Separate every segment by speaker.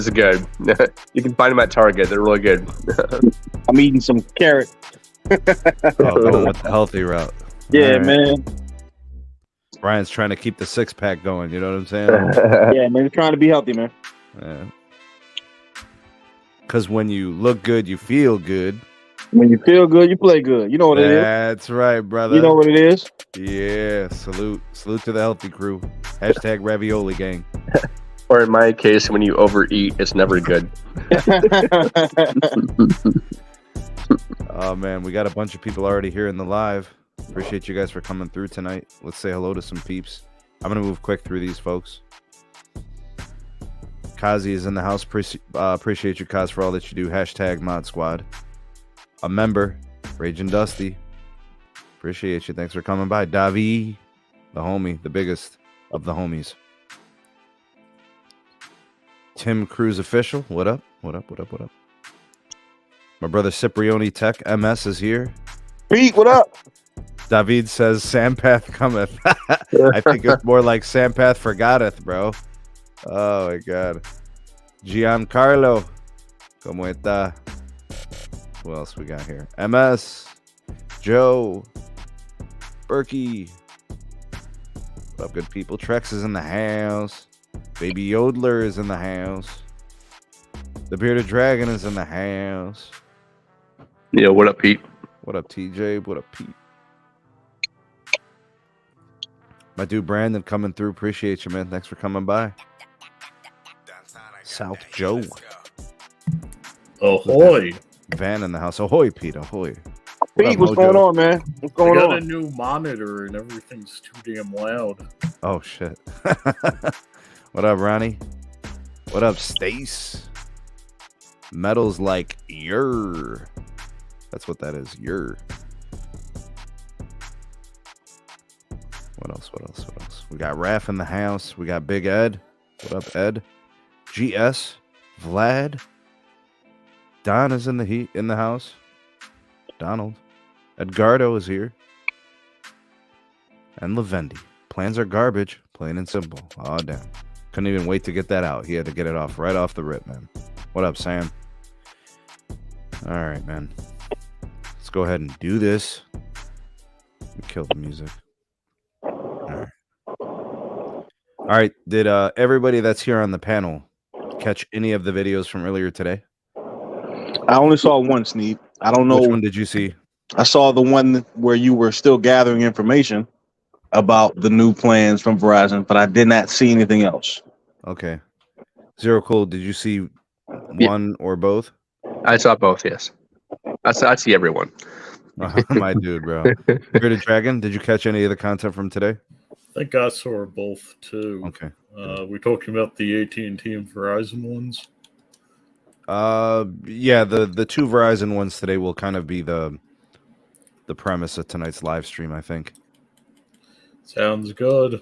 Speaker 1: is good. You can find them at Target. They're really good.
Speaker 2: I'm eating some carrot.
Speaker 3: Going with the healthy route.
Speaker 2: Yeah, man.
Speaker 3: Brian's trying to keep the 6-pack going. You know what I'm saying?
Speaker 2: Yeah, man. Trying to be healthy, man.
Speaker 3: Yeah. Because when you look good, you feel good.
Speaker 2: When you feel good, you play good. You know what it is.
Speaker 3: That's right, brother.
Speaker 2: You know what it is.
Speaker 3: Yeah. Salute to the healthy crew. Hashtag ravioli gang.
Speaker 1: Or in my case, when you overeat, it's never good.
Speaker 3: Oh, man. We got a bunch of people already here in the live. Appreciate you guys for coming through tonight. Let's say hello to some peeps. I'm going to move quick through these folks. Kazi is in the house. Appreciate you, Kaz, for all that you do. Hashtag Mod Squad. A member, Raging Dusty. Appreciate you. Thanks for coming by. Davi, the homie, the biggest of the homies. Tim Cruz Official. What up? What up? What up? What up? My brother Ciprioni Tech MS is here.
Speaker 2: Pete, what up?
Speaker 3: David says Sampath cometh. I think it's more like Sampath forgotteth, bro. Oh my god. Giancarlo. ¿Cómo está? Who else we got here? MS. Joe. Berkey. What up, good people? Trex is in the house. Baby Yodler is in the house. The Bearded Dragon is in the house.
Speaker 1: Yeah, what up, Pete?
Speaker 3: What up, TJ? What up, Pete? My dude Brandon coming through. Appreciate you, man. Thanks for coming by. South Joe.
Speaker 4: Ahoy.
Speaker 3: Van in the house. Ahoy, Pete. Ahoy.
Speaker 2: Pete, what's going on, man? What's going
Speaker 4: I got
Speaker 2: on?
Speaker 4: a new monitor and everything's too damn loud.
Speaker 3: Oh, shit. What up, Ronnie? What up, Stace? Metal's like, yer. That's what that is. Yer. What else? What else? What else? We got Raph in the house. We got Big Ed. What up, Ed? GS. Vlad. Don is in the house. Donald. Edgardo is here. And Lavendi. Plans are garbage. Plain and simple. Oh, damn. Couldn't even wait to get that out. He had to get it off right off the rip, man. What up, Sam? All right, man. Let's go ahead and do this. Let me kill the music. All right. Did everybody that's here on the panel catch any of the videos from earlier today?
Speaker 2: I only saw one, Sneed. I don't know.
Speaker 3: Which one did you see?
Speaker 2: I saw the one where you were still gathering information about the new plans from Verizon, but I did not see anything else.
Speaker 3: Okay. Zero Cool, did you see one or both?
Speaker 1: I saw both, yes. I see everyone.
Speaker 3: My dude, bro. Bearded Dragon, did you catch any of the content from today?
Speaker 4: I think I saw both too.
Speaker 3: Okay.
Speaker 4: We talking about the AT&T and Verizon ones.
Speaker 3: Yeah, the two Verizon ones today will kind of be the premise of tonight's live stream, I think.
Speaker 4: Sounds good.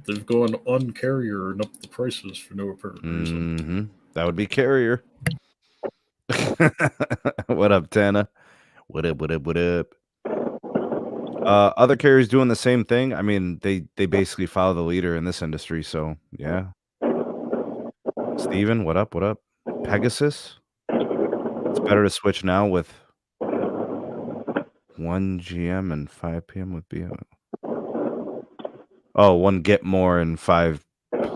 Speaker 4: They've gone un-carrier and up the prices for no apparent reason.
Speaker 3: Mm-hmm. That would be Carrier. What up, Tana? What up, what up, what up? Other carriers doing the same thing. I mean, they basically follow the leader in this industry, so yeah. Steven, what up, what up? Pegasus? It's better to switch now with 1 GM and 5 PM with BO. Oh, 1 get more and 5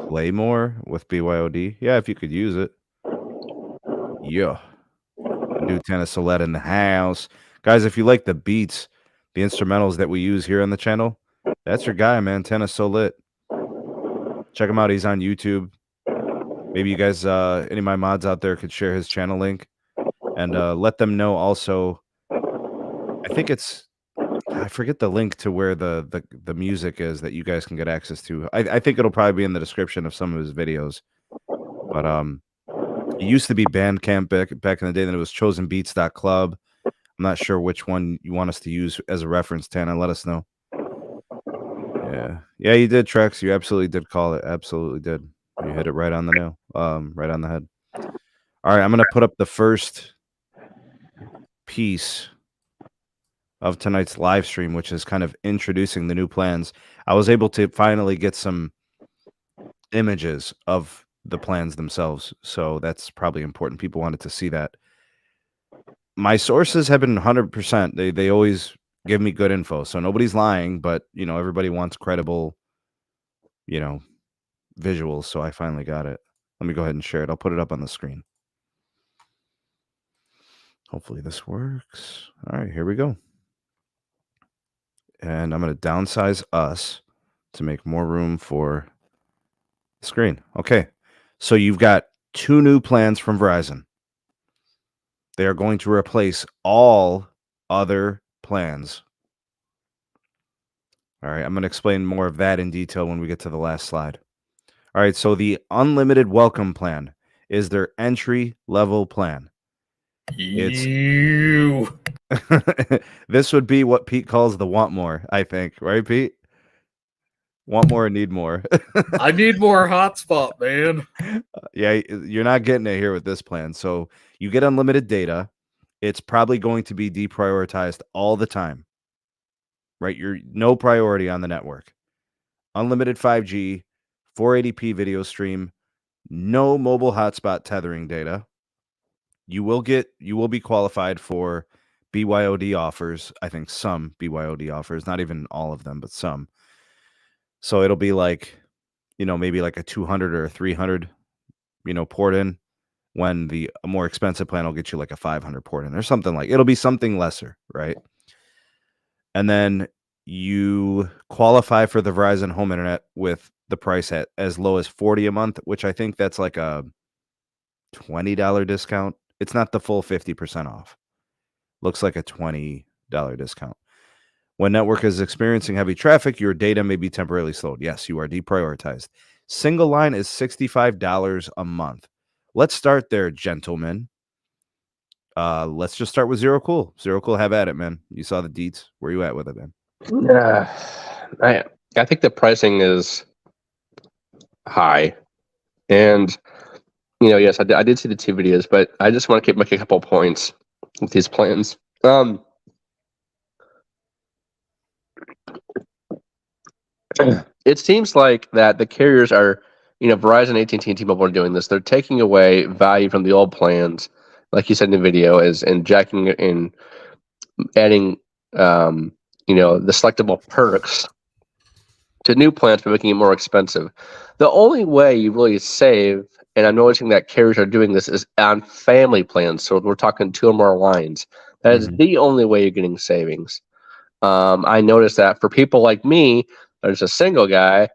Speaker 3: play more with BYOD. Yeah, if you could use it. Yeah. Dude, Tennis Solette in the house. Guys, if you like the beats, the instrumentals that we use here on the channel, that's your guy, man. Tennis Solette. Check him out. He's on YouTube. Maybe you guys, any of my mods out there could share his channel link. And let them know also. I think it's... I forget the link to where the music is that you guys can get access to. I think it'll probably be in the description of some of his videos. But it used to be Bandcamp back in the day, then it was chosenbeats.club. I'm not sure which one you want us to use as a reference, Tana. Let us know. Yeah, you did, Trex. You absolutely did call it. Absolutely did. You hit it right on the nail. Right on the head. All right, I'm gonna put up the first piece of tonight's live stream, which is kind of introducing the new plans. I was able to finally get some images of the plans themselves. So that's probably important. People wanted to see that. My sources have been 100%. They always give me good info. So nobody's lying, but everybody wants credible, visuals. So I finally got it. Let me go ahead and share it. I'll put it up on the screen. Hopefully this works. All right, here we go. And I'm going to downsize us to make more room for the screen. Okay. So you've got 2 new plans from Verizon. They are going to replace all other plans. All right. I'm going to explain more of that in detail when we get to the last slide. All right. So the unlimited welcome plan is their entry level plan.
Speaker 4: You.
Speaker 3: This would be what Pete calls the want more, I think. Right, Pete? Want more or need more?
Speaker 4: I need more hotspot, man.
Speaker 3: Yeah, you're not getting it here with this plan. So you get unlimited data. It's probably going to be deprioritized all the time. Right? You're no priority on the network. Unlimited 5G, 480p video stream, no mobile hotspot tethering data. You will be qualified for BYOD offers. I think some BYOD offers, not even all of them, but some. So it'll be like, maybe like a 200 or a 300, port in, when a more expensive plan will get you like a 500 port in or something it'll be something lesser, right? And then you qualify for the Verizon home internet with the price at as low as $40 a month, which I think that's like a $20 discount. It's not the full 50% off. Looks like a $20 discount. When network is experiencing heavy traffic, your data may be temporarily slowed. Yes, you are deprioritized. Single line is $65 a month. Let's start there, gentlemen. Let's just start with Zero Cool. Zero Cool, have at it, man. You saw the deets. Where you at with it, man?
Speaker 1: I think the pricing is high, and yes, I did see the 2 videos, but I just want to make a couple points with these plans. It seems like that the carriers are, Verizon, AT&T, and T-Mobile are doing this. They're taking away value from the old plans, like you said in the video, and jacking it in, adding, the selectable perks to new plans by making it more expensive. The only way you really save, and I'm noticing that carriers are doing this, is on family plans. So we're talking 2 or more lines. That is the only way you're getting savings. I noticed that for people like me, there's a single guy,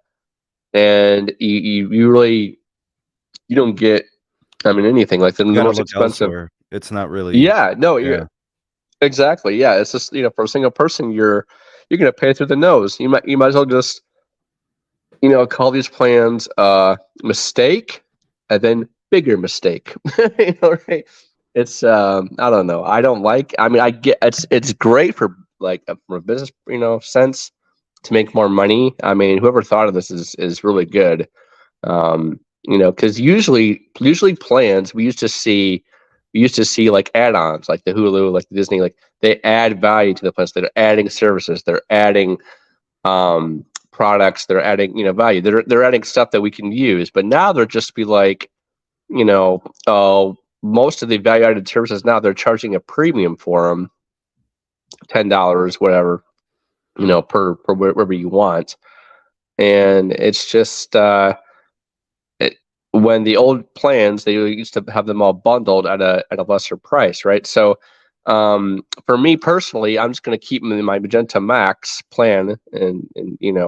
Speaker 1: and you really don't get, anything like the most expensive.
Speaker 3: Elsewhere. It's not really.
Speaker 1: Yeah, no, exactly. Yeah, it's just for a single person, you're gonna pay through the nose. You might as well just call these plans mistake, and then bigger mistake. Right? It's I don't know. I don't like. I get it's great for from a business sense to make more money. Whoever thought of this is really good. Because usually plans we used to see like add-ons, like the Hulu, like the Disney, like they add value to the plans. They're adding services. They're adding products. They're adding value. They're adding stuff that we can use. But now they're just be like, most of the value-added services now they're charging a premium for them, $10, whatever, per wherever you want, and it's just when the old plans they used to have them all bundled at a lesser price, right? So for me personally, I'm just going to keep them in my Magenta Max plan, and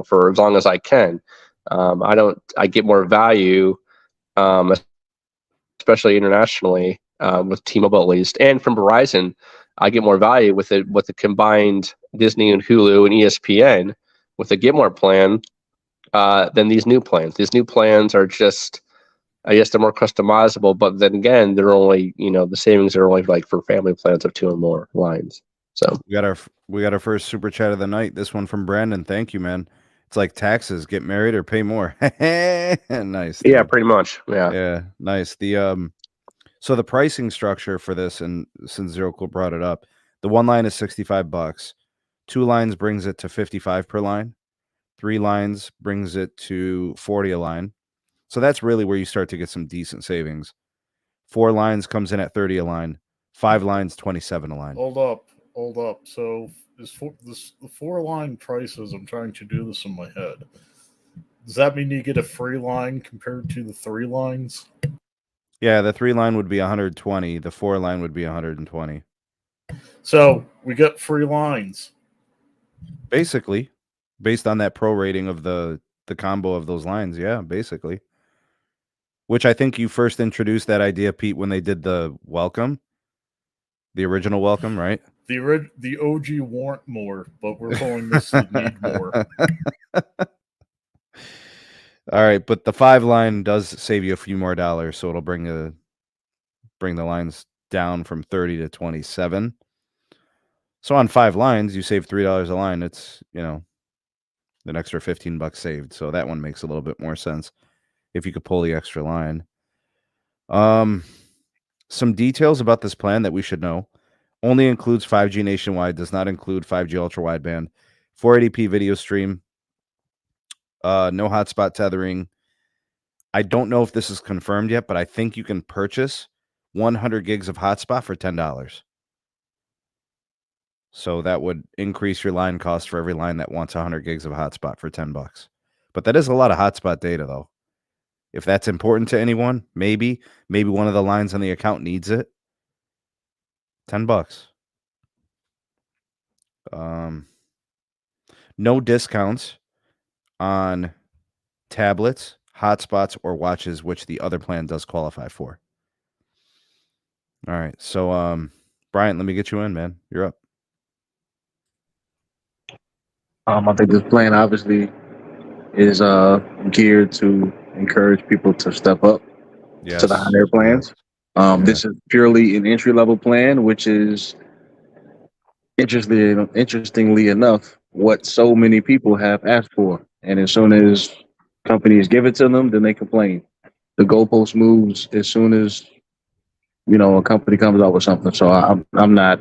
Speaker 1: for as long as I can. I get more value, especially internationally, with T-Mobile at least, and from Verizon, I get more value with the combined Disney and Hulu and ESPN with the Get More plan than these new plans. These new plans are just, I guess, they're more customizable, but then again, they're only, the savings are only like for family plans of 2 or more lines. So
Speaker 3: we got our first super chat of the night. This one from Brandon. Thank you, man. It's like taxes. Get married or pay more. Nice.
Speaker 1: Dude. Yeah, pretty much. Yeah.
Speaker 3: Yeah, nice. So the pricing structure for this, and since Zero Cool brought it up, the 1 line is $65. 2 lines brings it to $55 per line. 3 lines brings it to $40 a line. So that's really where you start to get some decent savings. 4 lines comes in at 30 a line. 5 lines, 27 a line.
Speaker 4: Hold up. So the 4-line prices, I'm trying to do this in my head. Does that mean you get a free line compared to the 3 lines?
Speaker 3: Yeah, the 3 line would be 120. The 4 line would be 120.
Speaker 4: So we get free lines.
Speaker 3: Basically, based on that pro rating of the combo of those lines, yeah, basically. Which I think you first introduced that idea, Pete, when they did the welcome, the original welcome, right?
Speaker 4: The OG want more, but we're calling this the need more.
Speaker 3: All right, but the 5 line does save you a few more dollars, so it'll bring the lines down from 30 to 27. So on 5 lines, you save $3 a line. It's, an extra $15 saved. So that one makes a little bit more sense if you could pull the extra line. Some details about this plan that we should know. Only includes 5G nationwide, does not include 5G ultra wideband, 480p video stream, no hotspot tethering. I don't know if this is confirmed yet, but I think you can purchase 100 gigs of hotspot for $10. So that would increase your line cost for every line that wants 100 gigs of hotspot for $10. But that is a lot of hotspot data, though. If that's important to anyone, maybe one of the lines on the account needs it. $10. No discounts on tablets, hotspots, or watches, which the other plan does qualify for. All right. So, Bryant, let me get you in, man. You're up.
Speaker 2: I think this plan obviously is geared to encourage people to step up
Speaker 3: Yes.
Speaker 2: to the higher plans. This is purely an entry-level plan, which is interestingly enough what so many people have asked for. And as soon as companies give it to them, then they complain. The goalpost moves as soon as a company comes out with something. So I'm not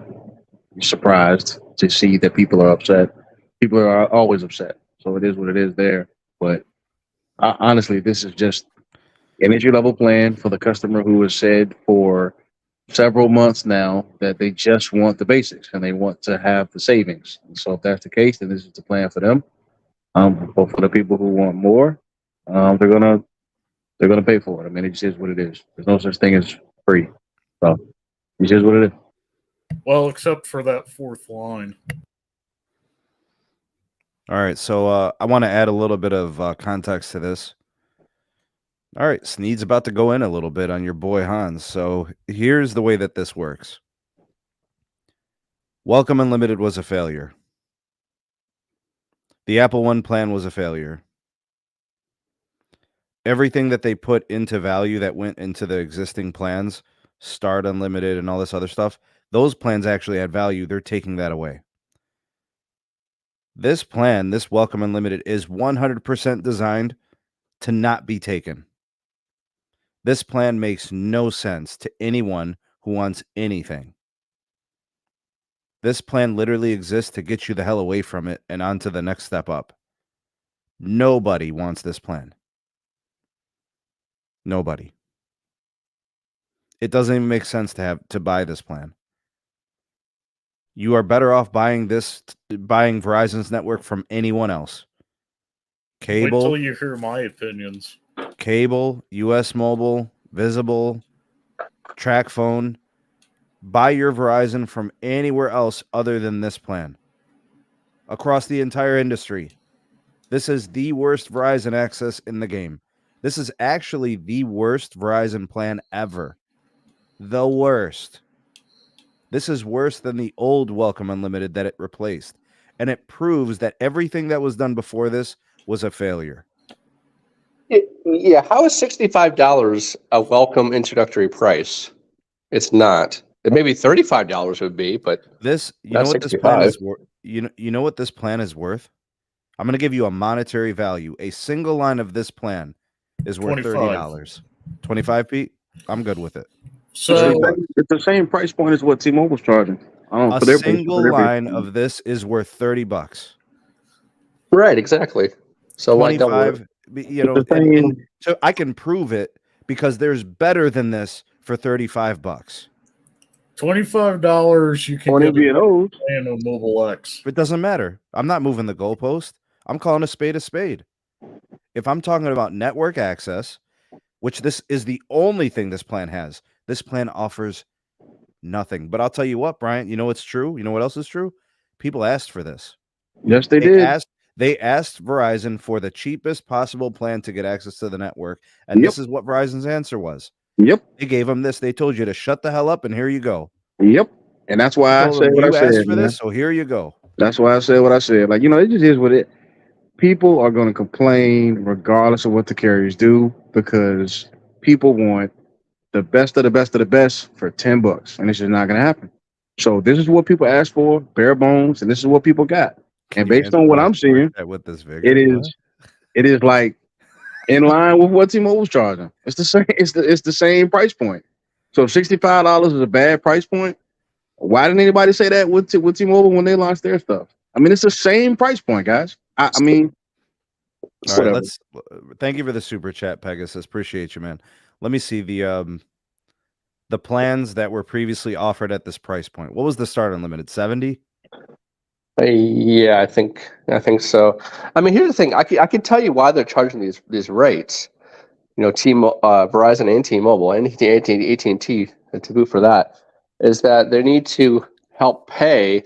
Speaker 2: surprised to see that people are upset. People are always upset. So it is what it is there. But honestly, this is just an entry-level plan for the customer who has said for several months now that they just want the basics and they want to have the savings. And so if that's the case, then this is the plan for them. But for the people who want more, they're gonna pay for it. I mean, it just is what it is. There's no such thing as free. So it's just what it is.
Speaker 4: Well, except for that 4th line.
Speaker 3: All right, so I want to add a little bit of context to this. All right, Sneed's about to go in a little bit on your boy Hans. So here's the way that this works. Welcome Unlimited was a failure. The Apple One plan was a failure. Everything that they put into value that went into the existing plans, Start Unlimited and all this other stuff, those plans actually had value. They're taking that away. This plan, this Welcome Unlimited, is 100% designed to not be taken. This plan makes no sense to anyone who wants anything. This plan literally exists to get you the hell away from it and onto the next step up. Nobody wants this plan. Nobody. It doesn't even make sense to buy this plan. You are better off buying Verizon's network from anyone else. Cable.
Speaker 4: Wait till you hear my opinions.
Speaker 3: Cable, US Mobile, Visible, TracFone. Buy your Verizon from anywhere else other than this plan. Across the entire industry. This is the worst Verizon access in the game. This is actually the worst Verizon plan ever. The worst. This is worse than the old Welcome Unlimited that it replaced. And it proves that everything that was done before this was a failure.
Speaker 1: Yeah, how is $65 a welcome introductory price? It's not. Maybe $35 would be, but
Speaker 3: this, you know what this plan is worth? You know what this plan is worth? I'm going to give you a monetary value. A single line of this plan is worth $30. 25, Pete? I'm good with it.
Speaker 4: So
Speaker 2: it's the same price point as what T-Mobile's charging.
Speaker 3: A single line of this is worth $30.
Speaker 1: Right, exactly. So why double it?
Speaker 3: You know, and so I can prove it because there's better than this for $35.
Speaker 4: $25, you can
Speaker 2: On
Speaker 4: get
Speaker 2: NBA those.
Speaker 4: a plan on Mobile X.
Speaker 3: It doesn't matter. I'm not moving the goalpost. I'm calling a spade a spade. If I'm talking about network access, which this is the only thing this plan has, this plan offers nothing. But I'll tell you what, Bryant, you know what's true? You know what else is true? People asked for this.
Speaker 2: Yes, they did.
Speaker 3: They asked Verizon for the cheapest possible plan to get access to the network, and this is what Verizon's answer was.
Speaker 2: Yep.
Speaker 3: They gave them this. They told you to shut the hell up, and here you go.
Speaker 2: Yep. And that's why I said what I said.
Speaker 3: You asked for this, so here you go.
Speaker 2: That's why I said what I said. Like, it just is what it. People are going to complain regardless of what the carriers do because people want the best of the best of the best for $10, and it's just not going to happen. So this is what people asked for, bare bones, and this is what people got. And based on what I'm seeing,
Speaker 3: with this
Speaker 2: it is like in line with what T-Mobile's charging. It's the same. It's the same price point. So if $65 is a bad price point, why didn't anybody say that with T-Mobile when they launched their stuff? I mean, it's the same price point, guys. I mean,
Speaker 3: all right. Thank you for the super chat, Pegasus. Appreciate you, man. Let me see the plans that were previously offered at this price point. What was the start unlimited? 70?
Speaker 1: Yeah, I think so. I mean, here's the thing. I can tell you why they're charging these rates. Verizon and T-Mobile and AT&T to boot for that is that they need to help pay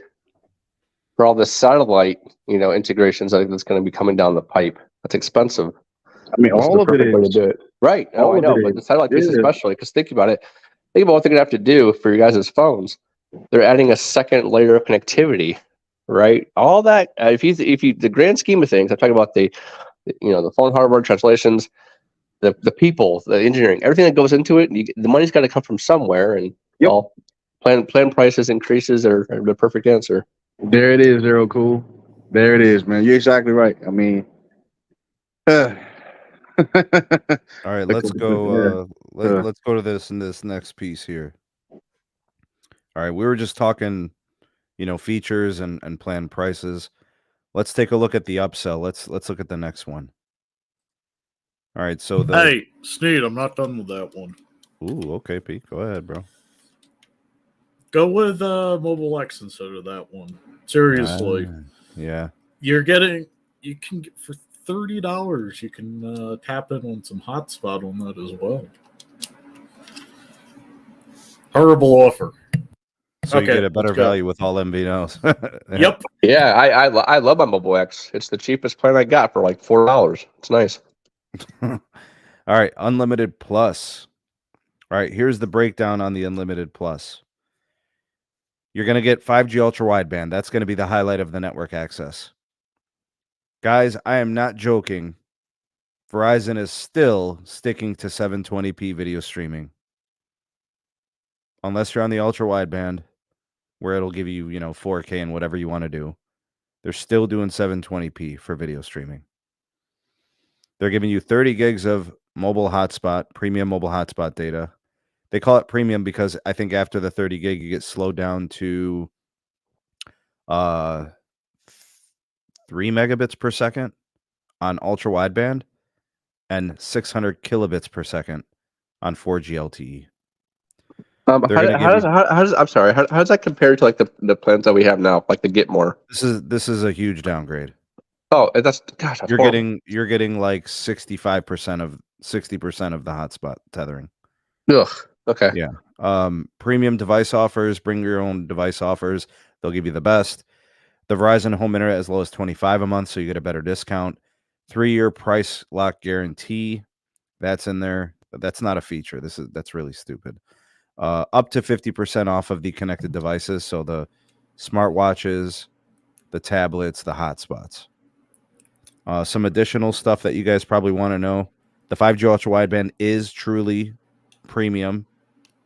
Speaker 1: for all the satellite integrations. I think that's going to be coming down the pipe. That's expensive.
Speaker 2: I mean, all of it is.
Speaker 1: Way to do it. Right. Oh, I know, but the satellite piece especially, because think about it. Think about what they're going to have to do for your guys' phones. They're adding a second layer of connectivity. Right, all that. If you the grand scheme of things, I'm talking about the phone hardware, translations, the people, the engineering, everything that goes into it. The money's got to come from somewhere, and plan prices increases are the perfect answer.
Speaker 2: There it is, Zero Cool. There it is, man. You're exactly right. I mean,
Speaker 3: all right, let's go. Let's go to this next piece here. All right, we were just talking. Features and plan prices. Let's take a look at the upsell. Let's look at the next one. All right, so
Speaker 4: hey, Sneed, I'm not done with that one.
Speaker 3: Ooh, okay, Pete. Go ahead, bro.
Speaker 4: Go with Mobile X instead of that one. Seriously.
Speaker 3: Yeah.
Speaker 4: You can get for $30, you can tap in on some hotspot on that as well. Horrible offer.
Speaker 3: So you get a better value with all MVNOs.
Speaker 4: Yep.
Speaker 1: Yeah, I love my Mobile X. It's the cheapest plan I got for like $4. It's nice.
Speaker 3: All right, Unlimited Plus. All right, here's the breakdown on the Unlimited Plus. You're going to get 5G ultra wideband. That's going to be the highlight of the network access. Guys, I am not joking. Verizon is still sticking to 720p video streaming. Unless you're on the ultra wideband, where it'll give you, 4K and whatever you want to do. They're still doing 720p for video streaming. They're giving you 30 gigs of mobile hotspot, premium mobile hotspot data. They call it premium because I think after the 30 gig, you get slowed down to 3 megabits per second on ultra wideband and 600 kilobits per second on 4G LTE.
Speaker 1: How does that compare to like the plans that we have now, like the Get More?
Speaker 3: This is a huge downgrade.
Speaker 1: Oh, that's
Speaker 3: you're getting like 60% of the hotspot tethering.
Speaker 1: Ugh. Okay.
Speaker 3: Yeah. Premium device offers, bring your own device offers. They'll give you the best. The Verizon home internet as low as $25 a month, so you get a better discount. 3-year price lock guarantee. That's in there. That's not a feature. That's really stupid. Up to 50% off of the connected devices, so the smartwatches, the tablets, the hotspots. Some additional stuff that you guys probably want to know. The 5G ultra wideband is truly premium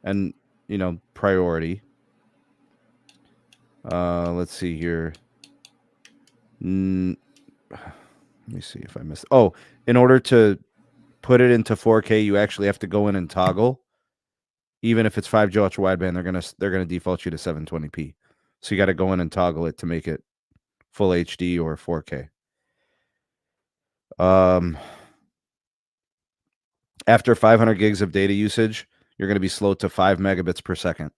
Speaker 3: and, priority. Let's see here. Let me see if I missed. Oh, in order to put it into 4K, you actually have to go in and toggle. Even if it's 5G ultra wideband, they're gonna default you to 720p. So you got to go in and toggle it to make it full HD or 4K. After 500 gigs of data usage, you're going to be slowed to 5 megabits per second.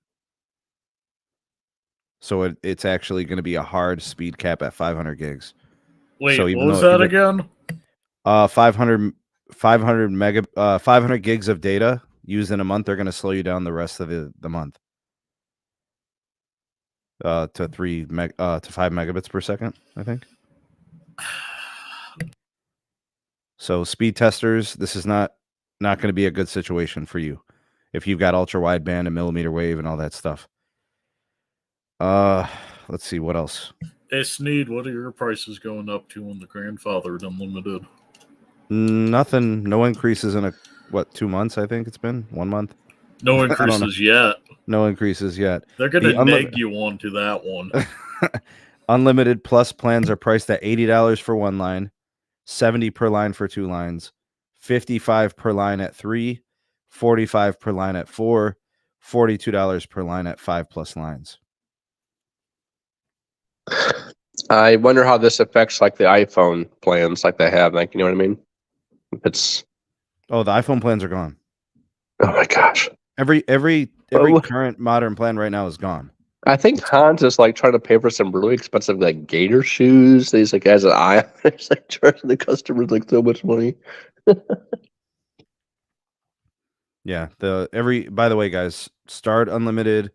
Speaker 3: So it's actually going to be a hard speed cap at 500 gigs.
Speaker 4: Wait,
Speaker 3: So
Speaker 4: what
Speaker 3: even
Speaker 4: was
Speaker 3: though
Speaker 4: that again?
Speaker 3: 500 gigs of data used in a month, they're going to slow you down the rest of the month. To 5 megabits per second, I think. So speed testers, this is not going to be a good situation for you if you've got ultra wideband and millimeter wave and all that stuff. Let's see what else.
Speaker 4: Hey, Sneed, what are your prices going up to on the grandfathered unlimited?
Speaker 3: Nothing. No increases in 2 months? I think it's been 1 month.
Speaker 4: No increases yet.
Speaker 3: No increases yet.
Speaker 4: They're going to neg you onto that one.
Speaker 3: Unlimited Plus plans are priced at $80 for one line, $70 per line for 2 lines, $55 per line at 3, $45 per line at 4, $42 per line at 5+ lines.
Speaker 1: I wonder how this affects like the iPhone plans, like they have, like, you know what I mean? The
Speaker 3: iPhone plans are gone.
Speaker 1: Oh my gosh!
Speaker 3: Every current modern plan right now is gone.
Speaker 1: I think Hans is like trying to pay for some really expensive like gator shoes. He's like has an eye. He's like charging the customers like so much money.
Speaker 3: Yeah. By the way, guys, start unlimited,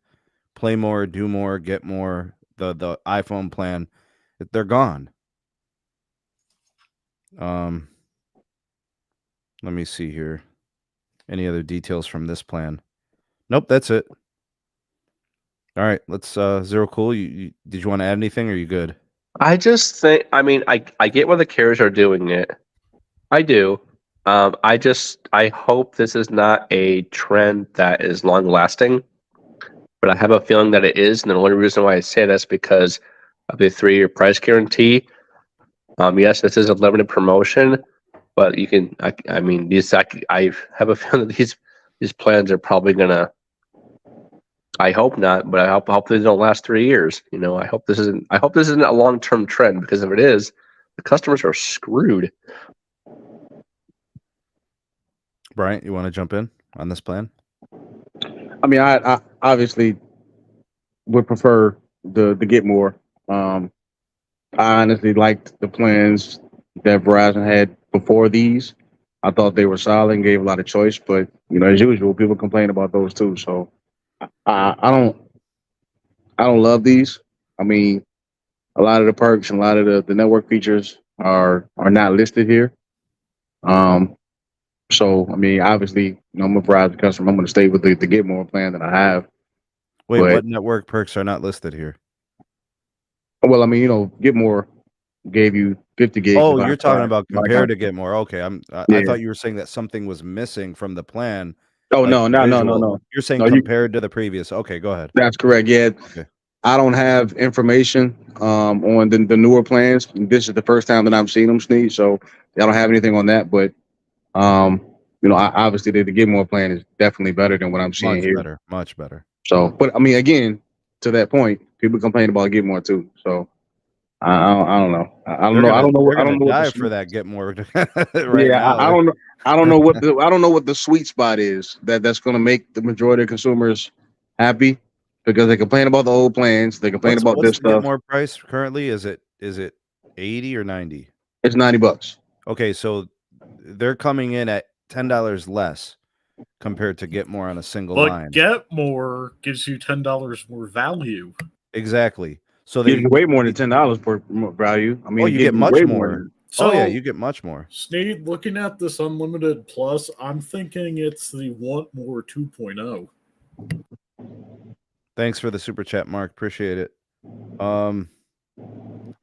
Speaker 3: play more, do more, get more. The iPhone plan, they're gone. Let me see here. Any other details from this plan? Nope, that's it. All right, let's Zero Cool. Did you want to add anything, or are you good?
Speaker 1: I just think, I mean, I get why the carriers are doing it. I do. I hope this is not a trend that is long lasting, but I have a feeling that it is. And the only reason why I say that's because of the 3-year price guarantee. Yes, this is a limited promotion, but you can, I mean, I have a feeling that these plans are probably gonna, I hope not, but I hope they don't last 3 years. You know, I hope this isn't a long-term trend, because if it is, the customers are screwed.
Speaker 3: Bryant, you want to jump in on this plan?
Speaker 2: I mean, I obviously would prefer the get more. I honestly liked the plans that Verizon had before these. I thought they were solid and gave a lot of choice, but you know, as usual, people complain about those too. So I don't love these. I mean, a lot of the perks and a lot of the network features are not listed here. So I mean, obviously, you know, I'm a Verizon customer. I'm going to stay with the get more plan that I have.
Speaker 3: Wait,
Speaker 2: but,
Speaker 3: what network perks are not listed here?
Speaker 2: Well, I mean, you know, get more gave you 50 gigs.
Speaker 3: Oh, you're talking about compared to get more. Okay, I
Speaker 2: Yeah.
Speaker 3: thought you were saying that something was missing from the plan.
Speaker 2: Oh,
Speaker 3: like
Speaker 2: no.
Speaker 3: You're saying
Speaker 2: No,
Speaker 3: compared to the previous. Okay, go ahead.
Speaker 2: That's correct. Yeah.
Speaker 3: Okay.
Speaker 2: I don't have information on the newer plans. This is the first time that I've seen them, Sneed. So I don't have anything on that. But you know, obviously the get more plan is definitely better than what I'm seeing here.
Speaker 3: Much better.
Speaker 2: So, but I mean, again, to that point, people complain about get more too. So I don't know. I don't know. I don't know.
Speaker 3: Die for that get more.
Speaker 2: Now. I don't know. I don't know what the sweet spot is that's going to make the majority of consumers happy, because they complain about the old plans. They complain about this stuff.
Speaker 3: Get more price currently? Is it 80 or 90?
Speaker 2: It's $90.
Speaker 3: Okay, so they're coming in at $10 less compared to get more on a single line.
Speaker 4: But get more gives you $10 more value.
Speaker 3: Exactly. So
Speaker 2: they way more than $10 per value. I mean,
Speaker 3: you get much more.
Speaker 4: So,
Speaker 3: yeah, you get much more.
Speaker 4: Sneed, looking at this Unlimited Plus, I'm thinking it's the Want More 2.0.
Speaker 3: Thanks for the super chat, Mark. Appreciate it. I'm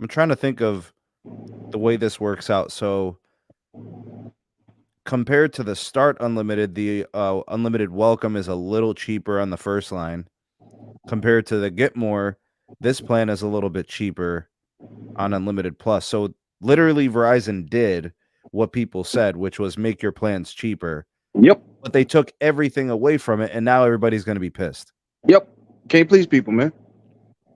Speaker 3: trying to think of the way this works out. So compared to the Start Unlimited, the Unlimited Welcome is a little cheaper on the first line. Compared to the Get More, this plan is a little bit cheaper on Unlimited Plus. So literally Verizon did what people said, which was make your plans cheaper.
Speaker 2: Yep.
Speaker 3: But they took everything away from it, and now everybody's going to be pissed.
Speaker 2: Yep. Can't please people, man.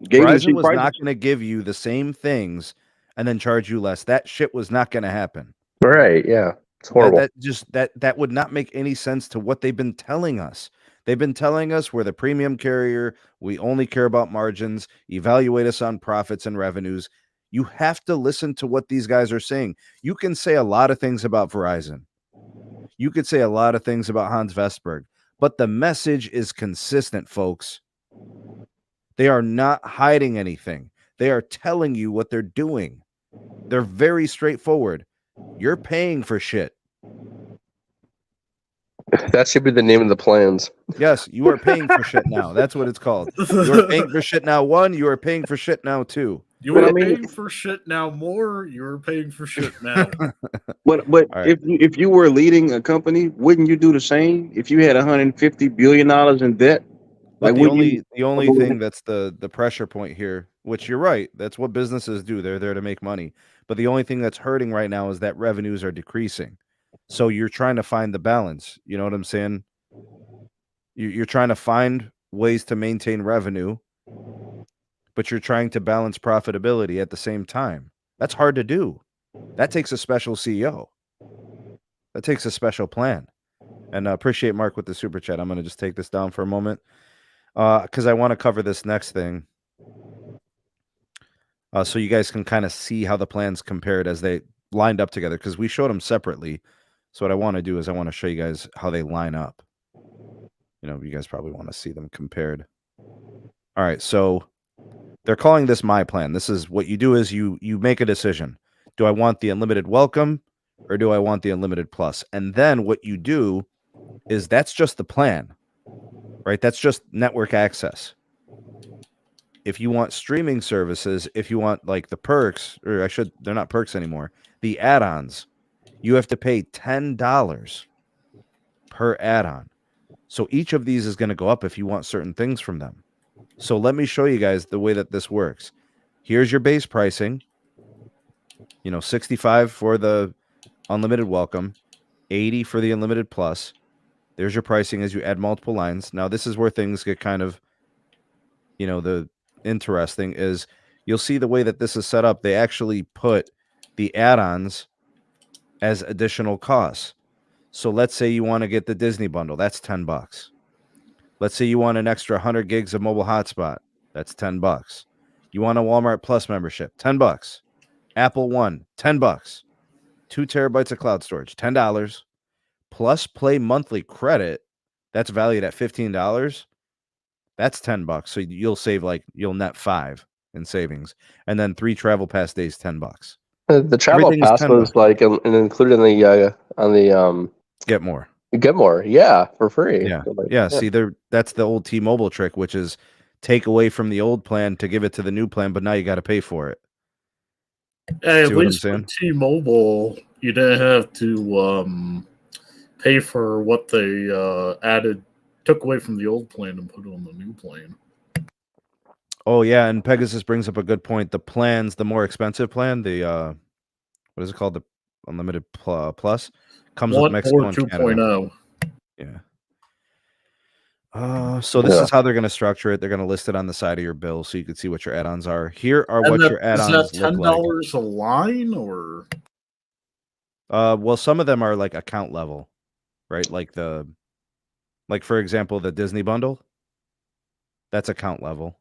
Speaker 3: Verizon was not going to give you the same things and then charge you less. That shit was not going to happen.
Speaker 1: Right, yeah. It's horrible.
Speaker 3: That would not make any sense to what they've been telling us. They've been telling us we're the premium carrier. We only care about margins. Evaluate us on profits and revenues. You have to listen to what these guys are saying. You can say a lot of things about Verizon. You could say a lot of things about Hans Vestberg, but the message is consistent, folks. They are not hiding anything. They are telling you what they're doing. They're very straightforward. You're paying for shit.
Speaker 1: That should be the name of the plans.
Speaker 3: Yes, you are paying for shit now. That's what it's called. You are paying for shit now 1. You are paying for shit now 2.
Speaker 4: You are paying for shit now more. You're paying for shit now.
Speaker 2: But
Speaker 3: right.
Speaker 2: if you were leading a company, wouldn't you do the same? If you had $150 billion in debt,
Speaker 3: but
Speaker 2: like
Speaker 3: the only thing that's the pressure point here, which you're right, that's what businesses do. They're there to make money. But the only thing that's hurting right now is that revenues are decreasing. So you're trying to find the balance. You know what I'm saying? You're trying to find ways to maintain revenue, but you're trying to balance profitability at the same time. That's hard to do. That takes a special CEO. That takes a special plan. And I appreciate Mark with the super chat. I'm going to just take this down for a moment because I want to cover this next thing. So you guys can kind of see how the plans compared as they lined up together, because we showed them separately. So what I want to do is I want to show you guys how they line up. You know, you guys probably want to see them compared. All right, so they're calling this My Plan. This is what you do is you make a decision. Do I want the unlimited welcome or do I want the unlimited plus? And then what you do is that's just the plan, right? That's just network access. If you want streaming services, if you want like the perks, or they're not perks anymore, the add-ons, you have to pay $10 per add-on. So each of these is going to go up if you want certain things from them. So let me show you guys the way that this works. Here's your base pricing. You know, 65 for the unlimited welcome, 80 for the unlimited plus. There's your pricing as you add multiple lines. Now, this is where things get kind of, you know, the interesting is you'll see the way that this is set up. They actually put the add-ons as additional costs. So let's say you want to get the Disney bundle. That's $10. Let's say you want an extra 100 gigs of mobile hotspot. That's $10. You want a Walmart Plus membership, $10. Apple One, $10. 2 terabytes of cloud storage, $10. Plus Play monthly credit, that's valued at $15. That's $10. So you'll net $5 in savings. And then 3 travel pass days, $10.
Speaker 1: The travel
Speaker 3: Everything is
Speaker 1: pass
Speaker 3: $10.
Speaker 1: was like included on the
Speaker 3: Get more.
Speaker 1: Get more, yeah, for free.
Speaker 3: Yeah.
Speaker 1: So, like,
Speaker 3: Yeah. See, that's the old T-Mobile trick, which is take away from the old plan to give it to the new plan, but now you got to pay for it.
Speaker 4: Hey, at least with T-Mobile, you didn't have to pay for what they took away from the old plan and put it on the new plan.
Speaker 3: Oh yeah, and Pegasus brings up a good point. The plans, the more expensive plan, the what is it called, the unlimited plus, comes with Mexico and
Speaker 4: 2.0.
Speaker 3: Yeah. So this is how they're going to structure it. They're going to list it on the side of your bill so you can see what your add-ons are. Here are what your add-ons look like.
Speaker 4: Is that $10 a line or?
Speaker 3: Well, some of them are like account level, right? Like for example, the Disney bundle. That's account level.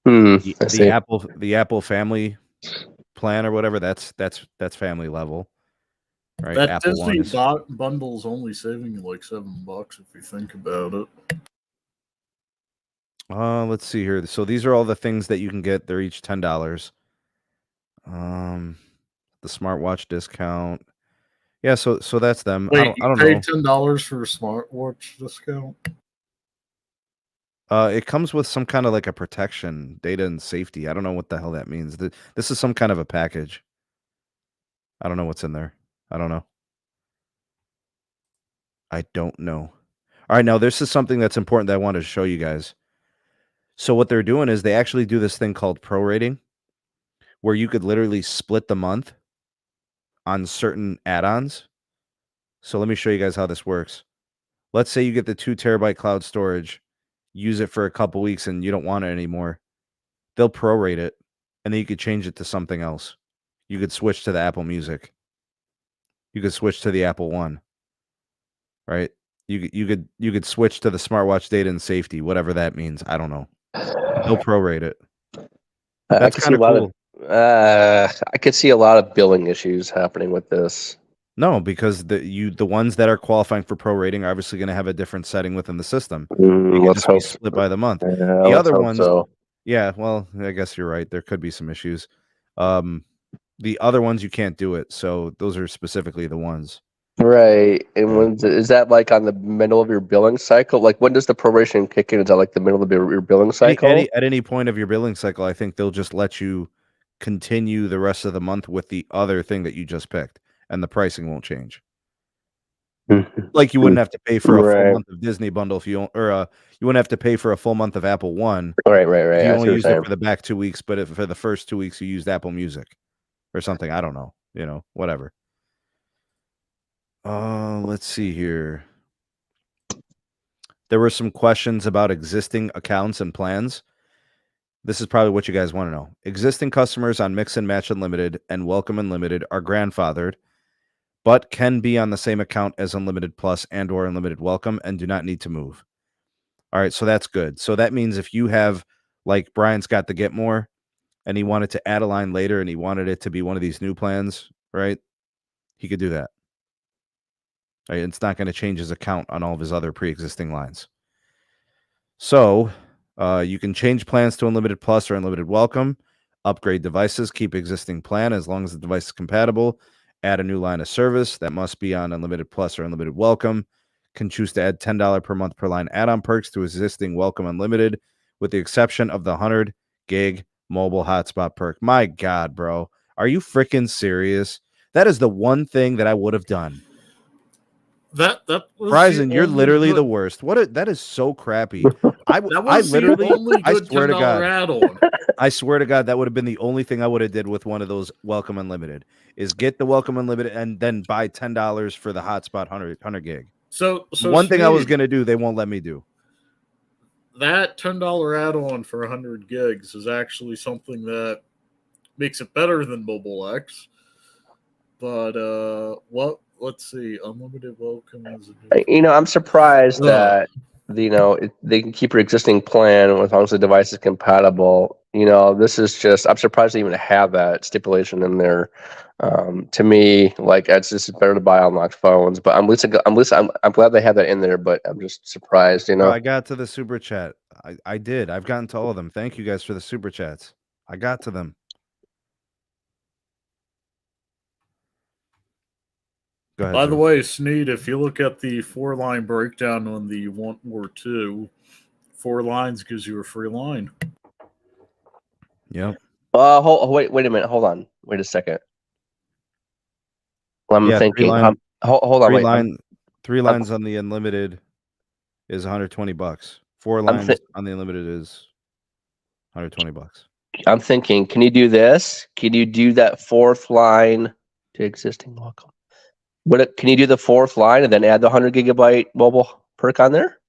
Speaker 3: The Apple family plan or whatever, that's family level. Right?
Speaker 4: That
Speaker 3: Apple
Speaker 4: Disney bundle's only saving you like $7 if you think about it.
Speaker 3: Let's see here. So these are all the things that you can get. They're each $10. The smartwatch discount. Yeah, so that's them.
Speaker 4: Wait,
Speaker 3: I don't
Speaker 4: pay
Speaker 3: know.
Speaker 4: $10 for a smartwatch discount?
Speaker 3: It comes with some kind of like a protection, data and safety. I don't know what the hell that means. This is some kind of a package. I don't know what's in there. I don't know. All right, now this is something that's important that I wanted to show you guys. So what they're doing is they actually do this thing called prorating, where you could literally split the month on certain add-ons. So let me show you guys how this works. Let's say you get the 2 terabyte cloud storage, use it for a couple weeks and you don't want it anymore. They'll prorate it and then you could change it to something else. You could switch to the Apple Music. You could switch to the Apple One, right? You could switch to the smartwatch data and safety, whatever that means. I don't know. They'll prorate it.
Speaker 1: I
Speaker 3: That's
Speaker 1: could see
Speaker 3: kind
Speaker 1: a
Speaker 3: of
Speaker 1: lot
Speaker 3: cool.
Speaker 1: of. I could see a lot of billing issues happening with this.
Speaker 3: No, because the ones that are qualifying for prorating are obviously going to have a different setting within the system. It could
Speaker 1: Let's
Speaker 3: just be
Speaker 1: hope.
Speaker 3: split by the month.
Speaker 1: Yeah,
Speaker 3: The
Speaker 1: let's
Speaker 3: other
Speaker 1: hope
Speaker 3: ones,
Speaker 1: so.
Speaker 3: yeah, well, I guess you're right. There could be some issues. The other ones you can't do it. So those are specifically the ones.
Speaker 1: Right. And
Speaker 3: Yeah.
Speaker 1: is that like on the middle of your billing cycle? Like when does the proration kick in? Is that like the middle of your billing cycle?
Speaker 3: At any point of your billing cycle, I think they'll just let you continue the rest of the month with the other thing that you just picked, and the pricing won't change. Like you wouldn't have to pay for a full
Speaker 1: Right.
Speaker 3: month of Disney bundle if you you wouldn't have to pay for a full month of Apple One
Speaker 1: Right.
Speaker 3: if you
Speaker 1: I see what
Speaker 3: only
Speaker 1: you're
Speaker 3: used it
Speaker 1: saying.
Speaker 3: for the back 2 weeks, but if for the first 2 weeks you used Apple Music or something. I don't know. Whatever. Let's see here. There were some questions about existing accounts and plans. This is probably what you guys want to know. Existing customers on Mix and Match Unlimited and Welcome Unlimited are grandfathered, but can be on the same account as Unlimited Plus and or Unlimited Welcome and do not need to move. All right, so that's good. So that means if you have, like Brian's got the Get More, and he wanted to add a line later and he wanted it to be one of these new plans, right? He could do that. Right? It's not going to change his account on all of his other pre-existing lines. So you can change plans to Unlimited Plus or Unlimited Welcome, upgrade devices, keep existing plan as long as the device is compatible, add a new line of service that must be on Unlimited Plus or Unlimited Welcome, can choose to add $10 per month per line add-on perks to existing Welcome Unlimited, with the exception of the 100 gig mobile hotspot perk. My God, bro. Are you freaking serious? That is the one thing that I would have done.
Speaker 4: That was
Speaker 3: Verizon, you're literally
Speaker 4: good.
Speaker 3: the worst. That is so crappy. I
Speaker 4: literally, only good
Speaker 3: I swear to
Speaker 4: $10
Speaker 3: God,
Speaker 4: add-on.
Speaker 3: I swear to God, that would have been the only thing I would have did with one of those Welcome Unlimited is get the Welcome Unlimited and then buy $10 for the hotspot 100 gig.
Speaker 4: So
Speaker 3: one thing I was gonna do, they won't let me do.
Speaker 4: That $10 add-on for 100 gigs is actually something that makes it better than Mobile X. But let's see, unlimited welcome is
Speaker 1: I'm surprised that they can keep your existing plan as long as the device is compatible. This is just, I'm surprised they even have that stipulation in there. To me, like it's just better to buy unlocked phones. But I'm glad they have that in there. But I'm just surprised.
Speaker 3: Bro, I got to the super chat. I did. I've gotten to all of them. Thank you guys for the super chats. I got to them. Go ahead.
Speaker 4: By the way, Sneed, if you look at the 4-line breakdown on the Want More 2, 4 lines gives you a free line.
Speaker 3: Yep.
Speaker 1: Wait a minute. Hold on. Wait a second. I'm thinking. Hold on.
Speaker 3: Three lines on the unlimited is $120. 4 lines on the unlimited is $120.
Speaker 1: I'm thinking, can you do this? Can you do that 4th line to existing welcome? Can you do the 4th line and then add the 100 gigabyte mobile perk on there?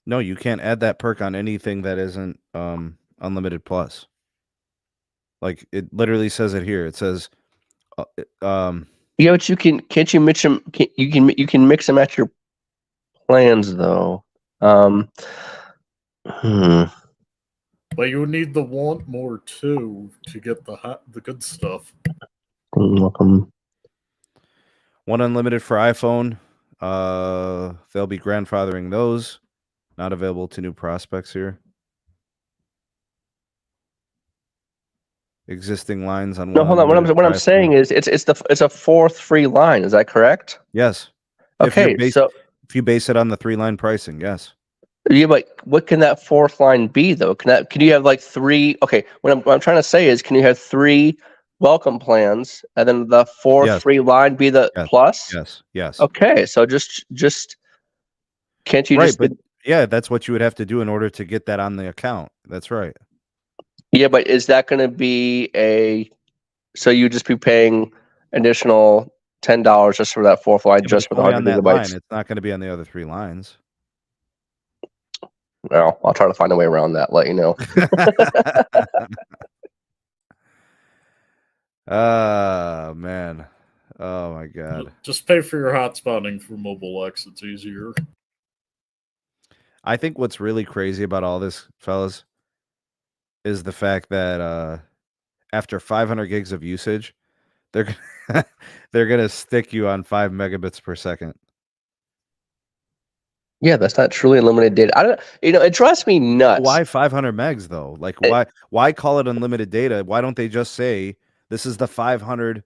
Speaker 3: No, you can't add that perk on anything that isn't Unlimited Plus. Like it literally says it here. It says,
Speaker 1: yeah, but you can. Can't you mix them? You can mix them at your plans though.
Speaker 4: But you would need the Want More 2 to get the good stuff.
Speaker 1: Welcome.
Speaker 3: One unlimited for iPhone. They'll be grandfathering those. Not available to new prospects here. Existing lines on.
Speaker 1: No, hold on. What I'm saying is it's a 4th free line. Is that correct?
Speaker 3: Yes.
Speaker 1: Okay.
Speaker 3: If you base it on the 3-line pricing, yes.
Speaker 1: Yeah, but what can that 4th line be though? Can you have like 3? Okay, what I'm trying to say is, can you have 3 welcome plans and then the 4th free line be the plus?
Speaker 3: Yes.
Speaker 1: Okay, so just can't you just?
Speaker 3: But yeah, that's what you would have to do in order to get that on the account. That's right.
Speaker 1: Yeah, but is that going to be so you just be paying additional $10 just for that 4th line, just for the 100 gigabytes?
Speaker 3: Line. It's not going to be on the other 3 lines.
Speaker 1: Well, I'll try to find a way around that. Let you know.
Speaker 3: Man. Oh my god.
Speaker 4: Just pay for your hotspotting for Mobile X. It's easier.
Speaker 3: I think what's really crazy about all this, fellas, is the fact that after 500 gigs of usage, they're they're gonna stick you on 5 megabits per second.
Speaker 1: Yeah, that's not truly unlimited data. I don't. It drives me nuts.
Speaker 3: Why 500 megs though? Like why call it unlimited data? Why don't they just say this is the 500